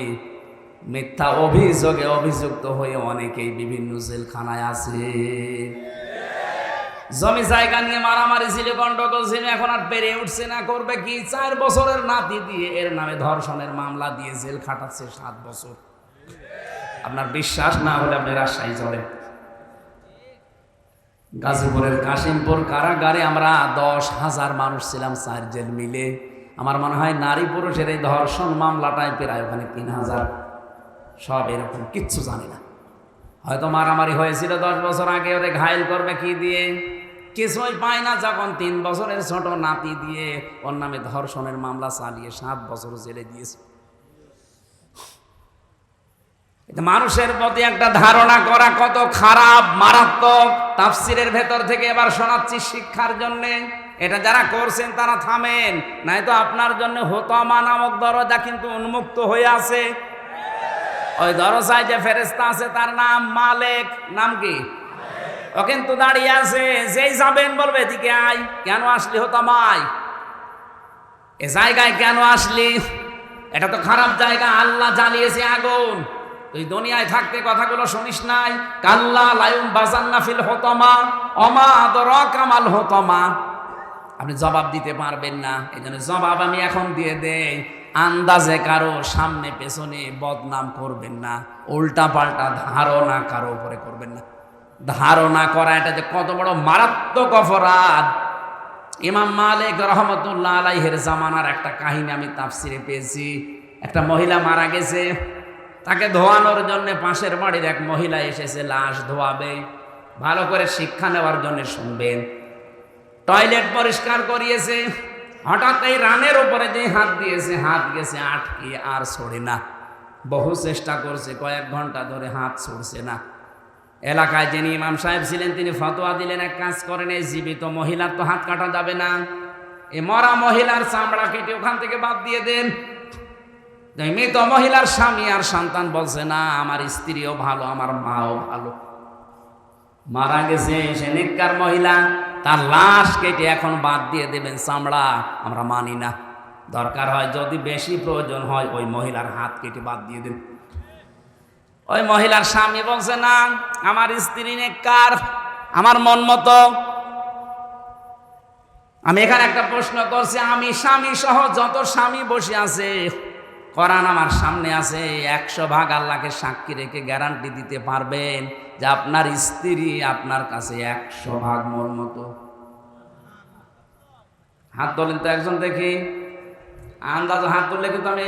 A: মিথ্যা অভিযোগে অভিযুক্ত হয়ে অনেকেই বিভিন্ন জেলখানায় আছে। জমি জায়গা নিয়ে মারামারি ছিল, গন্ডগোল ছিল, এখন আর পেরে উঠছে না, করবে কি? 4 বছরের নাতি দিয়ে এর নামে ধর্ষণের মামলা দিয়ে জেল খাটাচ্ছে 7 বছর। আপনার বিশ্বাস না হলে আপনি রাজশাহী চলেন, গাজীপুরের কাশিমপুর কারাগারে আমরা 10,000 মানুষ ছিলাম, 4 জেল মিলে। আমার মনে হয় নারী পুরুষের এই ধর্ষণ মামলাটাই প্রায় ওখানে 3,000। সব এরকম, কিচ্ছু জানি না। হয়তো মারামারি হয়েছিল 10 বছর আগে, ওরে ঘায়েল করবে কি দিয়ে? কিছুই পায় না। যখন 3 বছরের ছোট নাতি দিয়ে ওর নামে ধর্ষণের মামলা চালিয়ে 7 বছর জেলে দিয়েছে। মানুষের প্রতি একটা ধারণা করা কত খারাপ, মারাত্মক। তাফসিরের ভেতর থেকে এবার শোনাচ্ছি শিক্ষার জন্যে। এটা যারা করছেন তারা থামেন, নয়তো আপনার জন্য হুতামা নামক দরজা কিন্তু উন্মুক্ত হয়ে আছে। ওই দরজায় যে ফেরেশতা আছে তার নাম মালেক। নাম কি? ও কিন্তু দাঁড়িয়ে আছে, যেই যাবেন বলবে এদিকে আয়। কেন আসলি হুতামায়? এ জায়গায় কেন আসলি? এটা তো খারাপ জায়গা, আল্লাহ জ্বালিয়েছে আগুন। তুই দুনিয়ায় থাকতে কথাগুলো শুনিস নাই? কাল্লা লায়ুম বাজান্না ফিল হুতামা ওমা আদরাকা মাল হুতামা। আপনি জবাব দিতে পারবেন না, এই জন্য জবাব আমি এখন দিয়ে দেই। আন্দাজে কারো সামনে পেছনে বদনাম করবেন না, উল্টা পাল্টা ধারণা কারো উপরে করবেন না। ধারণা করা এটা যে কত বড় মারাত্মক অপরাধ। ইমাম মালিক রহমতুল্লাহ আলাইহির জামানার একটা কাহিনী আমি তাফসিরে পেয়েছি। একটা মহিলা মারা গেছে, তাকে ধোয়ানোর জন্য পাশের বাড়ির এক মহিলা এসেছে লাশ ধোয়াবে। ভালো করে শিক্ষা নেওয়ার জন্য শুনবেন। টয়লেট পরিষ্কার করিয়েছে, হঠাৎ এই রানের উপরে যে হাত দিয়েছে, হাত গেছে আটকে, আর ছড়ে না। বহু চেষ্টা করছে, কয়েক ঘন্টা ধরে হাত ছড়ছে না। এলাকায় যিনি ইমাম সাহেব ছিলেন তিনি ফতোয়া দিলেন, এক কাজ করেন, এই জীবিত মহিলার তো হাত কাটা যাবে না, এই মরা মহিলার চামড়া কেটে ওখান থেকে বাদ দিয়ে দেন। মৃত মহিলার স্বামী আর সন্তান বলছে, না আমার স্ত্রীও ভালো, আমার মাও ভালো। মারা গেছে সে নেককার মহিলা, তার লাশ কেটে এখন বাদ দিয়ে দেবেন চামড়া, আমরা মানি না। দরকার হয় যদি বেশি প্রয়োজন হয় ওই মহিলার হাত কেটে বাদ দিয়ে দেন। ওই মহিলার স্বামী বলছে, না আমার স্ত্রী নেককার, আমার মন মতো। আমি এখানে একটা প্রশ্ন করছি, আমি স্বামী সহ যত স্বামী বসে আছে, কোরআন আমার সামনে আছে, 100% আল্লাহকে সাক্ষী রেখে গ্যারান্টি দিতে পারবেন যে আপনার স্ত্রী আপনার কাছে 100% মন মতো? হাত তোলেন তো একজন দেখি। আন্দাজ হাত তুললে কিন্তু আমি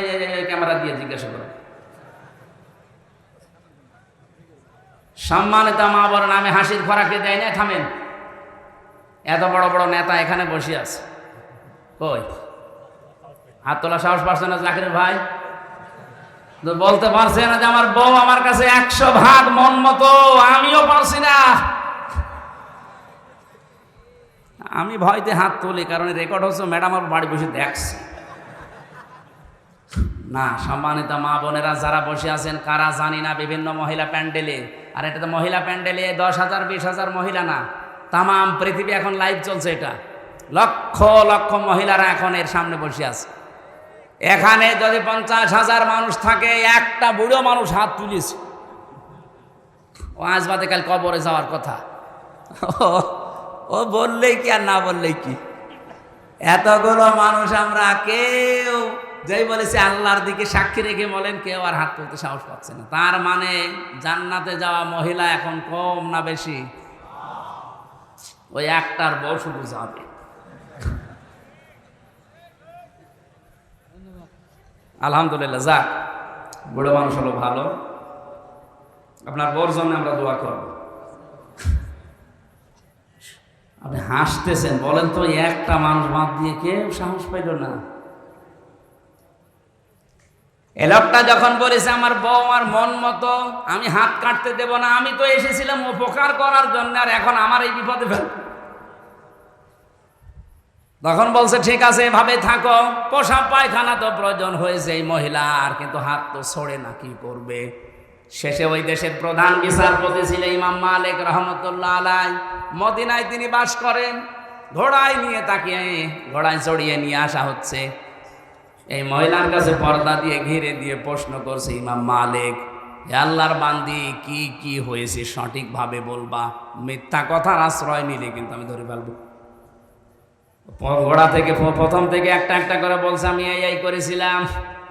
A: ক্যামেরা দিয়ে জিজ্ঞাসা করব। সম্মানিত মা বলেন, আমি হাসির খোরাকে দেয় না। থামেন, এত বড় বড় নেতা এখানে বসে আছে, কই হাত তোলা সাহস পাচ্ছে না জাকির ভাই? তো বলতে পারছে না যে আমার বউ আমার কাছে 100 ভাগ মন মতো, আমিও পারছি না। আমি ভয়তে হাত তুলি, কারণ রেকর্ড হচ্ছে, ম্যাডাম আমার বাড়ি বসে দেখছে না। সম্মানিত মা বোনেরা যারা বসে আছেন, কারা জানি না বিভিন্ন মহিলা প্যান্ডেলে, আর এটা তো মহিলা প্যান্ডেলে 10,000 20,000 মহিলা না, তাম পৃথিবী এখন লাইভ চলছে, এটা লক্ষ লক্ষ মহিলারা এখন এর সামনে বসে আছে। এখানে যদি 50,000 মানুষ থাকে, একটা বুড়ো মানুষ হাত তুলিস, ও আজ বাদে কাল কবরে যাওয়ার কথা। ও বললেই কি আর না বললেই কি, এতগুলো মানুষ আমরা কেউ যেই বলেছে আল্লাহর দিকে সাক্ষী রেখে বলেন, কেউ আর হাত তুলতে সাহস পাচ্ছে না। তার মানে জান্নাতে যাওয়া মহিলা এখন কম না বেশি? ওই একটার বউ শুধু যাবে। আলহামদুলিল্লাহ, যাক, বুড়ো মানুষ হলো ভালো। আপনার বউর জন্য আমরা দোয়া করব। আপনি হাসতেছেন, বলেন তো, একটা মানুষ বাদ দিয়ে কেউ সাহস পাইল না। এ লোকটা যখন বলেছে আমার বউ আমার মন মতো, আমি হাত কাটতে দেব না, আমি তো এসেছিলাম উপকার করার জন্য, আর এখন আমার এই বিপদে ফেল, তখন বলছে ঠিক আছে এভাবে থাকো, পোশাক পায়খানা তো প্রয়োজন হয়েছে এই মহিলার, কিন্তু হাত তো ছড়ে না, কি করবে। শেষে ওই দেশের প্রধান বিচারপতি ছিলেন ইমাম মালিক রহমতুল্লাহ আলাই, মদিনায় তিনি বাস করেন। ঘোড়ায় নিয়ে তাকিয়ে, ঘোড়ায় চড়িয়ে নিয়ে আসা হচ্ছে। এই মহিলার কাছে পর্দা দিয়ে ঘিরে দিয়ে প্রশ্ন করছে ইমাম মালিক, হে আল্লাহর বান্দি, কি কি হয়েছে সঠিকভাবে বলবা, মিথ্যা কথার আশ্রয় নিলে কিন্তু আমি ধরে ফেলবো। ঘোড়া থেকে প্রথম থেকে একটা একটা করে বলছে, আমি এই করেছিলাম,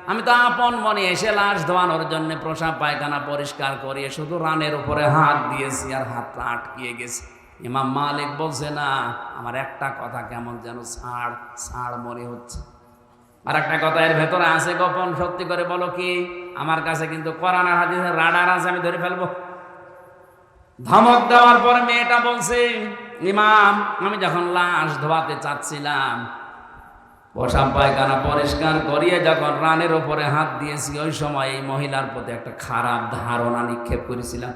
A: আমি তো আপন মনে এসে লাশ ধোয়ানোর জন্য প্রসাব পায়খানা পরিষ্কার করিয়ে শুধু রানের উপরে হাত দিয়েছি, আর হাতটা আটকিয়ে গেছে। ইমাম মালিক বলছে, না, আমার একটা কথা কেমন যেন ছাড় ছাড় মনে হচ্ছে। আর একটা কথা এর ভেতরে আছে গোপন, সত্যি করে বলো কি? আমার কাছে কিন্তু কোরআন আর হাদিসের রাডার আছে, আমি ধরে ফেলবো। ধমক দেওয়ার পরে মেয়েটা বলছে, ইমাম, আমি যখন লাশ ধোয়াতে চাচ্ছিলাম, প্রসাব পায়খানা পরিষ্কার করিয়ে যখন রানের উপরে হাত দিয়েছি, ওই সময় এই মহিলার প্রতি একটা খারাপ ধারণা নিক্ষেপ করেছিলাম।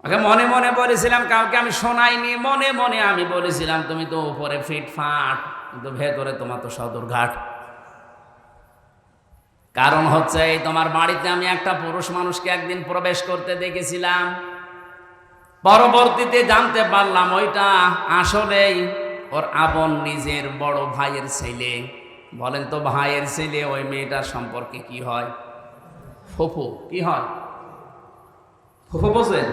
A: ওকে মনে মনে বলেছিলাম, কাউকে আমি শোনাইনি, মনে মনে আমি বলেছিলাম তুমি তো উপরে ফিটফাট, কিন্তু ভেতরে তোমার তো সদরঘাট। কারণ হচ্ছে এই তোমার বাড়িতে আমি একটা পুরুষ মানুষকে একদিন প্রবেশ করতে দেখেছিলাম, পরবর্তীতে জানতে পারলাম ওইটা আসলেই ওর আপন নিজের বড় ভাইয়ের ছেলে। বলেন তো, ভাইয়ের ছেলে ওই মেয়েটার সম্পর্কে কি হয়? ফুফু। কি হয়? ফুফু বোঝেন?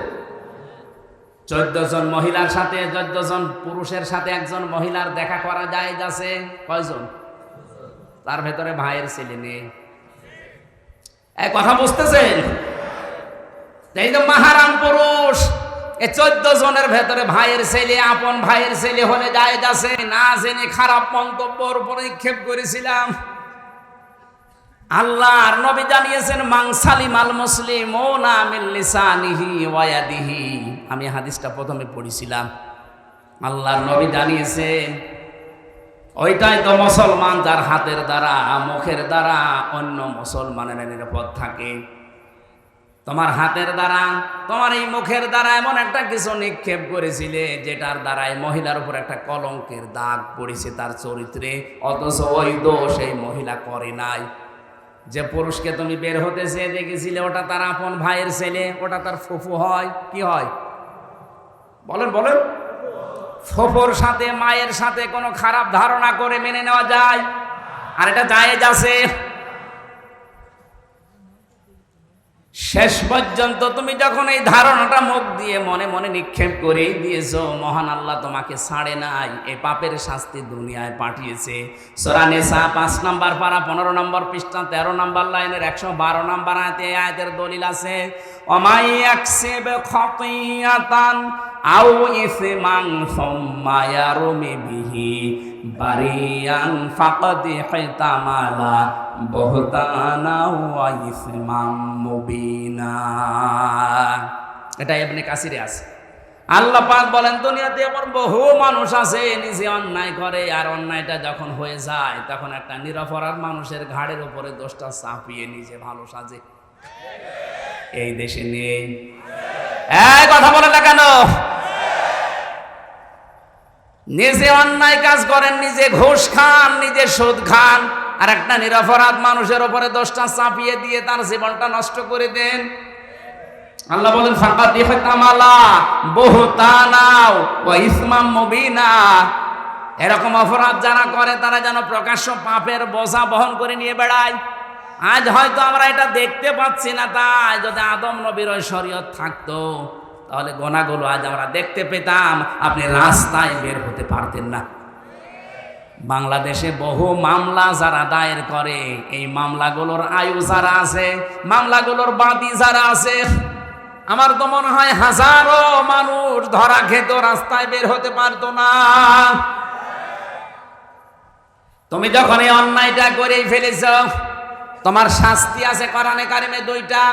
A: 14 জন মহিলার সাথে, 14 জন পুরুষের সাথে একজন মহিলার দেখা করা যায় যাচ্ছে কয়জন? তার ভেতরে ভাইয়ের ছেলে নেই। এই কথা বুঝতেছেন? এই তো মাহারাম পুরুষ, এই 14 জনের ভেতরে ভাইয়ের ছেলে, আপন ভাইয়ের ছেলে হলে যায় যাচ্ছে। না জেনে খারাপ মন্তব্যর উপর নিক্ষেপ করেছিলাম। আল্লাহর নবী জানিয়েছেন, মান সালিমাল মুসলিমুনা মিন লিসানিহি ওয়া ইয়াদিহি। আমি হাদিসটা প্রথমে পড়েছিলাম। আল্লাহর নবী জানিয়েছেন, ওইটাই তো মুসলমান যার হাতের দ্বারা, মুখের দ্বারা অন্য মুসলমানের নিরাপদ থাকে। তোমার হাতের দ্বারা, তোমার এই মুখের দ্বারা এমন একটা কিছু নিক্ষেপ করেছিলে যেটার দ্বারা এই মহিলার উপর একটা কলঙ্কের দাগ পড়েছে তার চরিত্রে, অথচ ওই দোষ এই মহিলা করে নাই। যে পুরুষকে তুমি বের হতে চেয়ে দেখেছিলে, ওটা তার আপন ভাইয়ের ছেলে, ওটা তার ফুফু হয়। কি হয়? বলেন বলেন। ফুফুর সাথে মায়ের সাথে কোনো খারাপ ধারণা করে মেনে নেওয়া যায়? আর এটা জায়েজ আছে। শেষ পর্যন্ত তুমি যখন এই ধারণাটা মুখ দিয়ে মনে মনে নিক্ষেপ করেই দিয়েছো, মহান আল্লাহ তোমাকে ছাড়ে নাই, এই পাপের শাস্তি দুনিয়ায় পাঠিয়েছে। সূরা নিসা 5 নম্বর পারা 15 নম্বর পৃষ্ঠা 13 নম্বর লাইনের 112 নম্বর আয়াতে এই আয়াতের দলিল আছে, ওমাই ইয়াকসিব খাতিয়াতান আও ইসমান সুম্মা ইয়ারমি বিহি বারিয়ান ফাকাদ ইহতামালা বুহতানা ওয়া ইসমান মুবিনা। এটা ইবনে কাসিরে আছে। আল্লাহ পাক বলেন দুনিয়াতে এমন বহু মানুষ আছে নিজে অন্যায় করে, আর অন্যায়টা যখন হয়ে যায় তখন একটা নিরপরাধ মানুষের ঘাড়ের উপরে দোষটা চাপিয়ে নিজে ভালো সাজে। এই দেশে নেই? এই কথা বলে না কেন? নিজে অন্যায় কাজ করেন, নিজে ঘুষ খান, নিজে সুদ খান, আর একটা নিরপরাধ মানুষের উপরে দোষটা চাপিয়ে দিয়ে তার জীবনটা নষ্ট করে দেন। আল্লাহ বলেন ফাকাদ ইহতামালা বুহতানাও ওয়া ইসমাম মুবিনা। এরকম অপরাধ যারা করে তারা যেন প্রকাশ্য পাপের বোঝা বহন করে নিয়ে বেড়ায়। আজ হয়তো আমরা এটা দেখতে পাচ্ছি না, তাই যদি আদম নবীর ওই শরীয়ত থাকতো তাহলে গোনাগুলো আজ আমরা দেখতে পেতাম, আপনি রাস্তায় বের হতে পারতেন না। বাংলাদেশে বহু মামলা যারা দায়ের করে, এই মামলাগুলোর আয়ু যারা আছে, মামলাগুলোর বাদী যারা আছে, আমার তো মনে হয় হাজারো মানুষ ধরা খেত, রাস্তায় বের হতে পারতো না। তুমি যখন এই অন্যায়টা করেই ফেলেছ, তোমার শাস্তি আছে কোরআনে কারিমে দুইটা।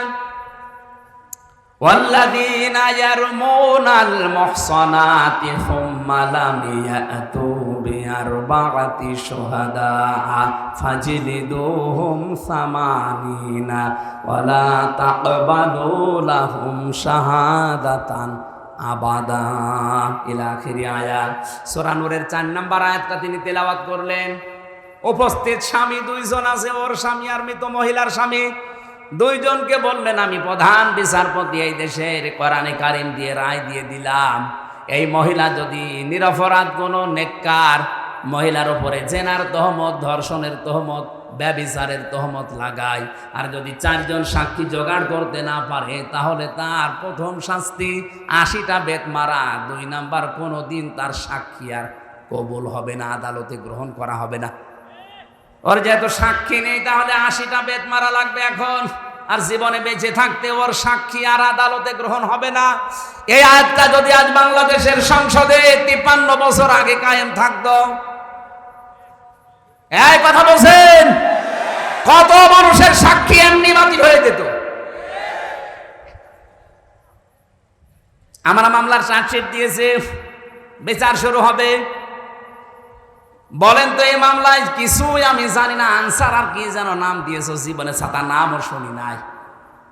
A: ওয়াল্লাযীনা ইয়ারমুনাল মুহসানাতি সুম্মা লাম ইয়াতু বিআরবা'তি শুহাদা ফাজলিদুহুম সামানিনা ওয়ালা তাকবালু লাহুম শাহাদাতান আবাদা ইলা আখিরি আয়াত। সূরা নূরের 4 নম্বর আয়াতটা তিনি তেলাওয়াত করলেন। উপস্থিত স্বামী দুইজন আছে, ওর স্বামী আর মৃত মহিলার স্বামী, দুইজনকে বললেন আমি প্রধান বিচারপতি এই দেশের, কোরআনে কারিম দিয়ে রায় দিয়ে দিলাম, এই মহিলা যদি নিরপরাধ কোনো নেককার মহিলার উপরে জেনার তহমত, ধর্ষণের তহমত, ব্যভিচারের তহমত লাগায়, আর যদি 4 জন সাক্ষী জোগাড় করতে না পারে, তাহলে তার প্রথম শাস্তি 80টা বেত মারা। 2 নাম্বার, কোনো দিন তার সাক্ষী আর কবুল হবে না, আদালতে গ্রহণ করা হবে না। ওর যেহেতু সাক্ষী নেই, তাহলে 80টা বেত মারা লাগবে এখন, আর জীবনে বেঁচে থাকতে ওর সাক্ষী আর আদালতে গ্রহণ হবে না। এই আয়াতটা যদি আজ বাংলাদেশের সংসদে 53 বছর আগে কায়েম থাকতো, এই কথা বলছেন, কত মানুষের সাক্ষী এমনি বাতিল হয়ে যেত। আমরা মামলার চার্জশিট দিয়েছে, বিচার শুরু হবে। বলেন তো এই মামলায় কিছুই আমি জানি না, আনসার আর কি যেন নাম দিয়েছ, জীবনে ছাতা নামও শুনি নাই।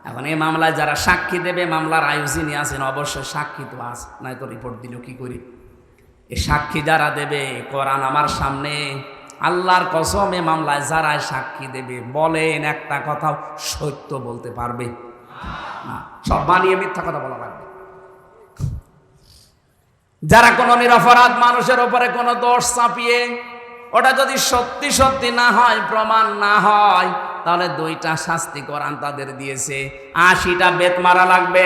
A: এখন এই মামলায় যারা সাক্ষী দেবে, মামলার আয়োজনই আছেন, অবশ্যই সাক্ষী তো আছে, নাই তো রিপোর্ট দিল কি করি। এই সাক্ষী যারা দেবে, কোরআন আমার সামনে, আল্লাহর কসমে মামলায় যারা সাক্ষী দেবে, বলেন একটা কথা সত্য বলতে পারবে না, সব বানিয়ে মিথ্যা কথা বলা লাগবে। যারা কোনো নিরপরাধ মানুষের উপরে কোনো দোষ চাপিয়ে, ওটা যদি সত্যি সত্যি না হয়, প্রমাণ না হয়, তাহলে 2টা শাস্তি কোরআন তাদের দিয়েছে, 80টা বেত মারা লাগবে।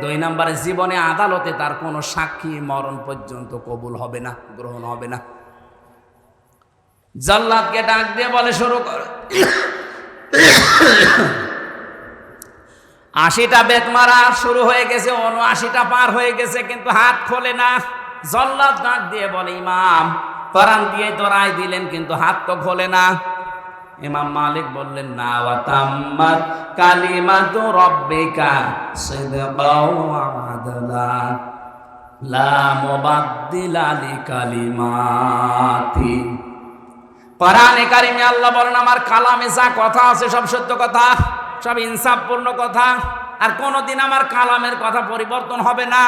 A: 2 নম্বরে জীবনে আদালতে তার কোনো সাক্ষী মরণ পর্যন্ত কবুল হবে না, গ্রহণ হবে না। জল্লাদকে ডাক দিয়ে বলে শুরু কর। 80টা বেত মারা শুরু হয়ে গেছে, 79টা পার হয়ে গেছে, কিন্তু হাত খোলে না। জল্লাদ ডাক দিয়ে বলে ইমাম, কোরআন দিয়ে তো রায় দিলেন, কিন্তু হাত তো খোলে না। ইমাম মালিক বললেন না, ওয়া তাম্মাত কালিমাতু রাব্বিকা সিদকাও ওয়া আদলা লা মুবাদদিলা লিকালিমাতি। কোরআনে কারিমে আল্লাহ বলেন, আমার কালামে যা কথা আছে সব সত্য কথা, সব ইনসাফপূর্ণ কথা, আর কোনোদিন আমার কালামের কথা পরিবর্তন হবে না।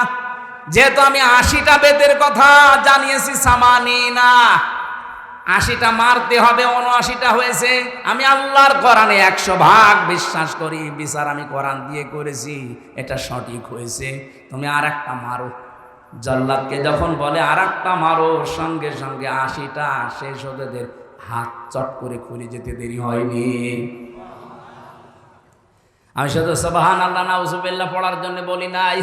A: যেহেতু আমি 80টা বেতের কথা জানিয়েছি, সামানি না, 80টা মারতে হবে, 79টা হয়েছে। আমি আল্লাহর কোরআনে 100 ভাগ বিশ্বাস করি, বিচার আমি কোরআন দিয়ে করেছি, এটা সঠিক হয়েছে, তুমি আর একটা মারো। জল্লাদকে যখন বলে আর একটা মারো, সঙ্গে সঙ্গে 80টা শেষ হতে দের হাত চট করে খুলে যেতে দেরি হয়নি। আমি শুধু সুবহানাল্লাহ নাউজুবিল্লাহ পড়ার জন্য বলি নাই।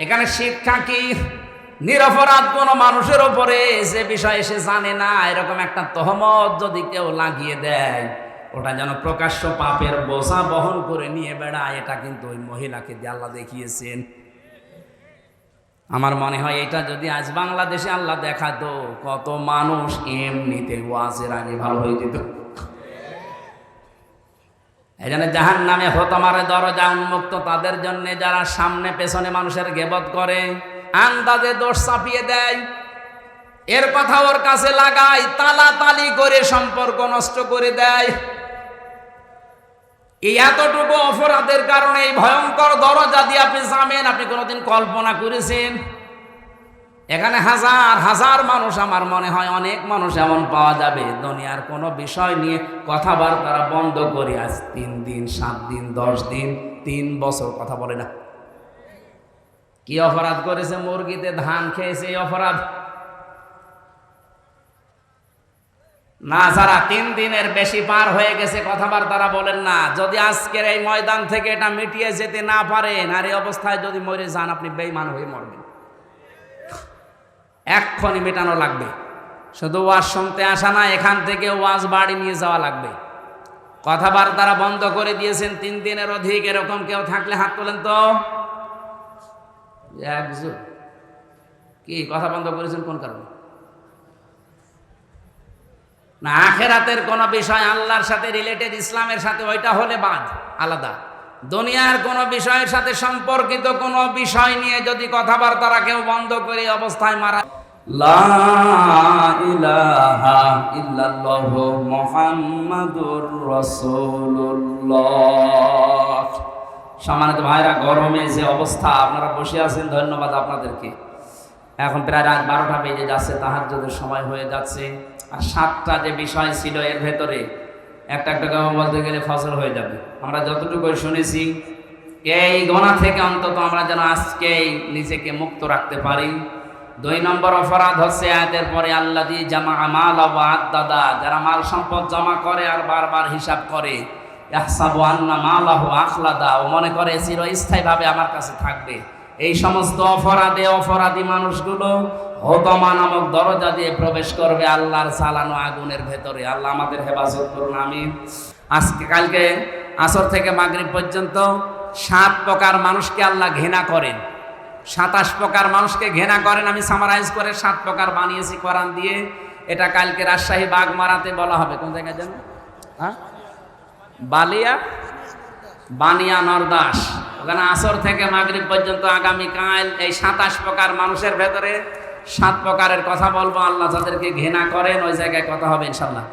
A: এখানে শিক্ষা কি? নিরপরাধ কোন মানুষের উপরে যে বিষয় সে জানে না, এরকম একটা তহমত যদি কেউ লাগিয়ে দেয়, ওটা যেন প্রকাশ্য পাপের বোঝা বহন করে নিয়ে বেড়ায়, এটা কিন্তু ওই মহিলাকে দিয়ে আল্লাহ দেখিয়েছেন। আমার মনে হয় এটা যদি আজ বাংলাদেশে আল্লাহ দেখাতো, কত মানুষ এমনিতে ওয়াজের আগে ভালো হয়ে যেত। এই জন্য জাহান্নামে হতমারে দরজা উন্মুক্ত তাদের জন্য যারা সামনে পেছনে মানুষের গীবত করে, আন্দাজে দোষ চাপিয়ে দেয়, এর কথা ওর কাছে লাগায়, তালাতালি করে সম্পর্ক নষ্ট করে দেয়। এই এতটুকু অপরাধের কারণে এই ভয়ঙ্কর দরজা দিয়ে আপনি যাবেন, আপনি কোনোদিন কল্পনা করেছেন? এখানে হাজার হাজার মানুষ, আমার মনে হয় অনেক মানুষ এমন পাওয়া যাবে দুনিয়ার কোনো বিষয় নিয়ে কথাবার্তা বন্ধ করে আজ 3 দিন 7 দিন 10 দিন 3 বছর কথা বলে না। কি অপরাধ করেছে? মুরগিতে ধান খেয়েছে, এই অপরাধ না। যারা 3 দিনের বেশি পার হয়ে গেছে কথাবার্তা বলেন না, যদি আজকের এই ময়দান থেকে এটা মিটিয়ে যেতে না পারেন, আর এই অবস্থায় যদি মরে যান, আপনি বেঈমান হয়ে মরবেন। এক্ষুনি মেটানো লাগবে। শুধু ওয়াজ শুনতে আসা না, এখান থেকে ওয়াজ বাড়ি নিয়ে যাওয়া লাগবে। কথাবার্তা বন্ধ করে দিয়েছেন 3 দিনের অধিক, এরকম কেউ থাকলে হাত তোলেন তো। একজন কি কথা বন্ধ করেছেন কোন কারণে? না, আখেরাতের কোন বিষয় আল্লাহর সাথে রিলেটেড, ইসলামের সাথে, ওইটা হলে বাদ আলাদা। দুনিয়ার কোন বিষয়ের সাথে সম্পর্কিত কোন বিষয় নিয়ে যদি কথাবার্তা কেউ বন্ধ করে অবস্থায় মারা, লা ইলাহা ইল্লাল্লাহু মুহাম্মাদুর রাসূলুল্লাহ। সম্মানিত ভাইরা, গরমে যে অবস্থা, আপনারা বসে আছেন, ধন্যবাদ আপনাদেরকে। এখন প্রায় রাত 12টা বেজে যাচ্ছে, তাহাজ্জুদের সময় হয়ে যাচ্ছে। আর 7টা যে বিষয় ছিল এর ভেতরে একটা একটা বলতে গেলে ফসল হয়ে যাবে। আমরা যতটুকু শুনেছি, এই গোনা থেকে অন্তত আমরা যেন আজকেই নিজেকে মুক্ত রাখতে পারি। 2 নম্বর অপরাধ হচ্ছে আয়াতের পরে আল্লাযী জামা মাল ওয়া আদ্দাদা, যারা মাল সম্পদ জমা করে আর বারবার হিসাব করে, ইয়াহসাবু আন্না মালাহু আখলাদা, ও মনে করে চিরস্থায়ীভাবে আমার কাছে থাকবে। এই সমস্ত অপরাধী মানুষগুলো হোতমা নামক দরজা দিয়ে প্রবেশ করবে আল্লাহর চালানো আগুনের ভেতরে। আল্লাহ আমাদের হেফাজত করুন, আমিন। আজকে কালকে আসর থেকে মাগরিব পর্যন্ত 7 প্রকার মানুষকে আল্লাহ ঘৃণা করেন, 27 প্রকার মানুষকে ঘৃণা করেন। আমি সামারাইজ করে 7 প্রকার বানিয়েছি কোরআন দিয়ে। এটা কালকে রাজশাহী বাগমারাতে বলা হবে। কোন জায়গায় জানো? হ্যাঁ, বানিয়া নরদাস, ওখানে আসর থেকে মাগরিব পর্যন্ত আগামীকাল এই 27 প্রকার মানুষের ভেতরে 7 প্রকারের কথা বলবো। আল্লাহ যাদেরকে ঘৃণা করেন ওই জায়গায় কথা হবে ইনশাল্লাহ।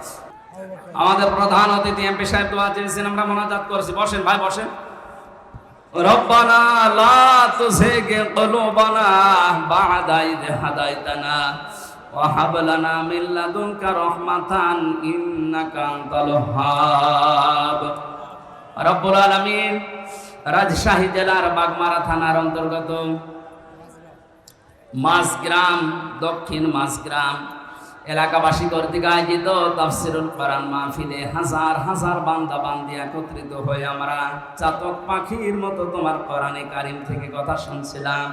A: আমাদের প্রধান অতিথি এমপি সাহেব দোয়া চেয়েছেন, আমরা মোনাজাত করছি। বসেন ভাই, বসেন। রব্বানা লা তুযিগ কুলুবানা বা'দা ইয হাদাইতানা ওয়া হাব লানা মিন লাদুনকা রাহমাতান ইন্নাকা আনতাল ওয়াহ্হাব। রব্বুল আলামিন রাজশাহী জেলার বাগমারা থানার অন্তর্গত মাঝগ্রাম, দক্ষিণ মাঝগ্রাম এলাকাবাসী কর্তৃক আয়োজিত তাফসীরুল কোরআন মাহফিলে হাজার হাজার বান্দা বান্দি একত্রিত হয়ে আমরা চাতক পাখির মতো তোমার কোরআনে কারিম থেকে কথা শুনছিলাম।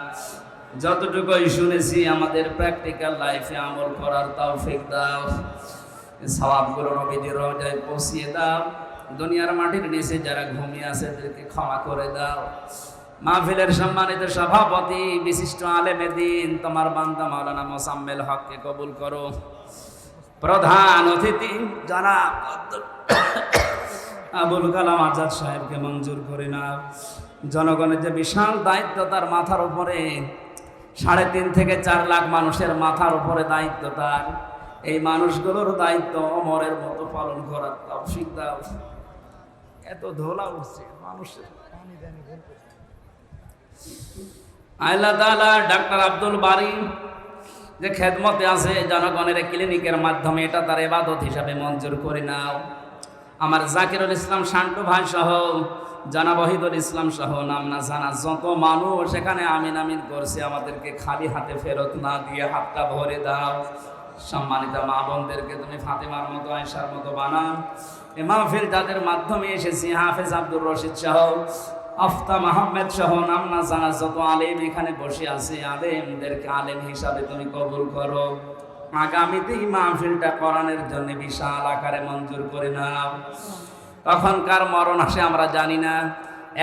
A: যতটুকুই শুনেছি আমাদের প্র্যাকটিক্যাল লাইফে আমল করার তৌফিক দাও। সওয়াবগুলো নবীজির রওজায় পৌঁছিয়ে দাও। দুনিয়ার মাটির নিচে যারা ঘুমিয়ে আছে তাদেরকে ক্ষমা করে দাও। মাহফিলের সম্মানিত সভাপতি বিশিষ্ট আলেমে দ্বীন তোমার বান্দা মাওলানা মোসাম্মেল হককে কবুল করো। প্রধান অতিথি জনাব আবুল কালাম আজাদ সাহেবকে মঞ্জুর করে নাও। জনগণের যে বিশাল দায়িত্ব তার মাথার উপরে, 3.5 থেকে 4 লাখ মানুষের মাথার উপরে দায়িত্ব তার। এই মানুষগুলোর দায়িত্ব অমরের মতো পালন করার তৌফিক দাও। এত ধোলা উঠছে মানুষের। আল্লাহ তাআলা ডাক্তার আব্দুল বারী যে খেদমতে আছে জনগণের ক্লিনিকের মাধ্যমে, এটা তার ইবাদত হিসাবে মঞ্জুর করে নাও। আমার জাকিরুল ইসলাম শান্টু ভাই সহ, জনাব ওহিদুল ইসলাম সহ নাম না জানা যত মানুষ এখানে আমিন আমিন করছে, আমাদেরকে খালি হাতে ফেরত না দিয়ে হাতটা ভরে দাও। সম্মানিত মা বোনদেরকে তুমি ফাতেমার মতো, আয়েশার মতো বানাও। এ মাহফিল যাদের মাধ্যমে এসেছি, হাফেজ আব্দুর রশিদ সহ, আফতা মাহমুদ সহ নাম না জানা যত আলেম এখানে বসে আছে, আলেমদেরকে আলেম হিসাবে তুমি কবুল করো। আগামীতে এই মাহফিলটা কোরআনের জন্য বিশাল আকারে মঞ্জুর করে নাও। কখনকার মরণ আসে আমরা জানি না,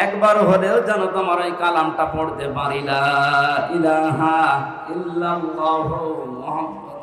A: একবার হলেও যেন তোমার ওই কালামটা পড়তে পারি, লা ইলাহা ইল্লাল্লাহু মুহাম্মাদুর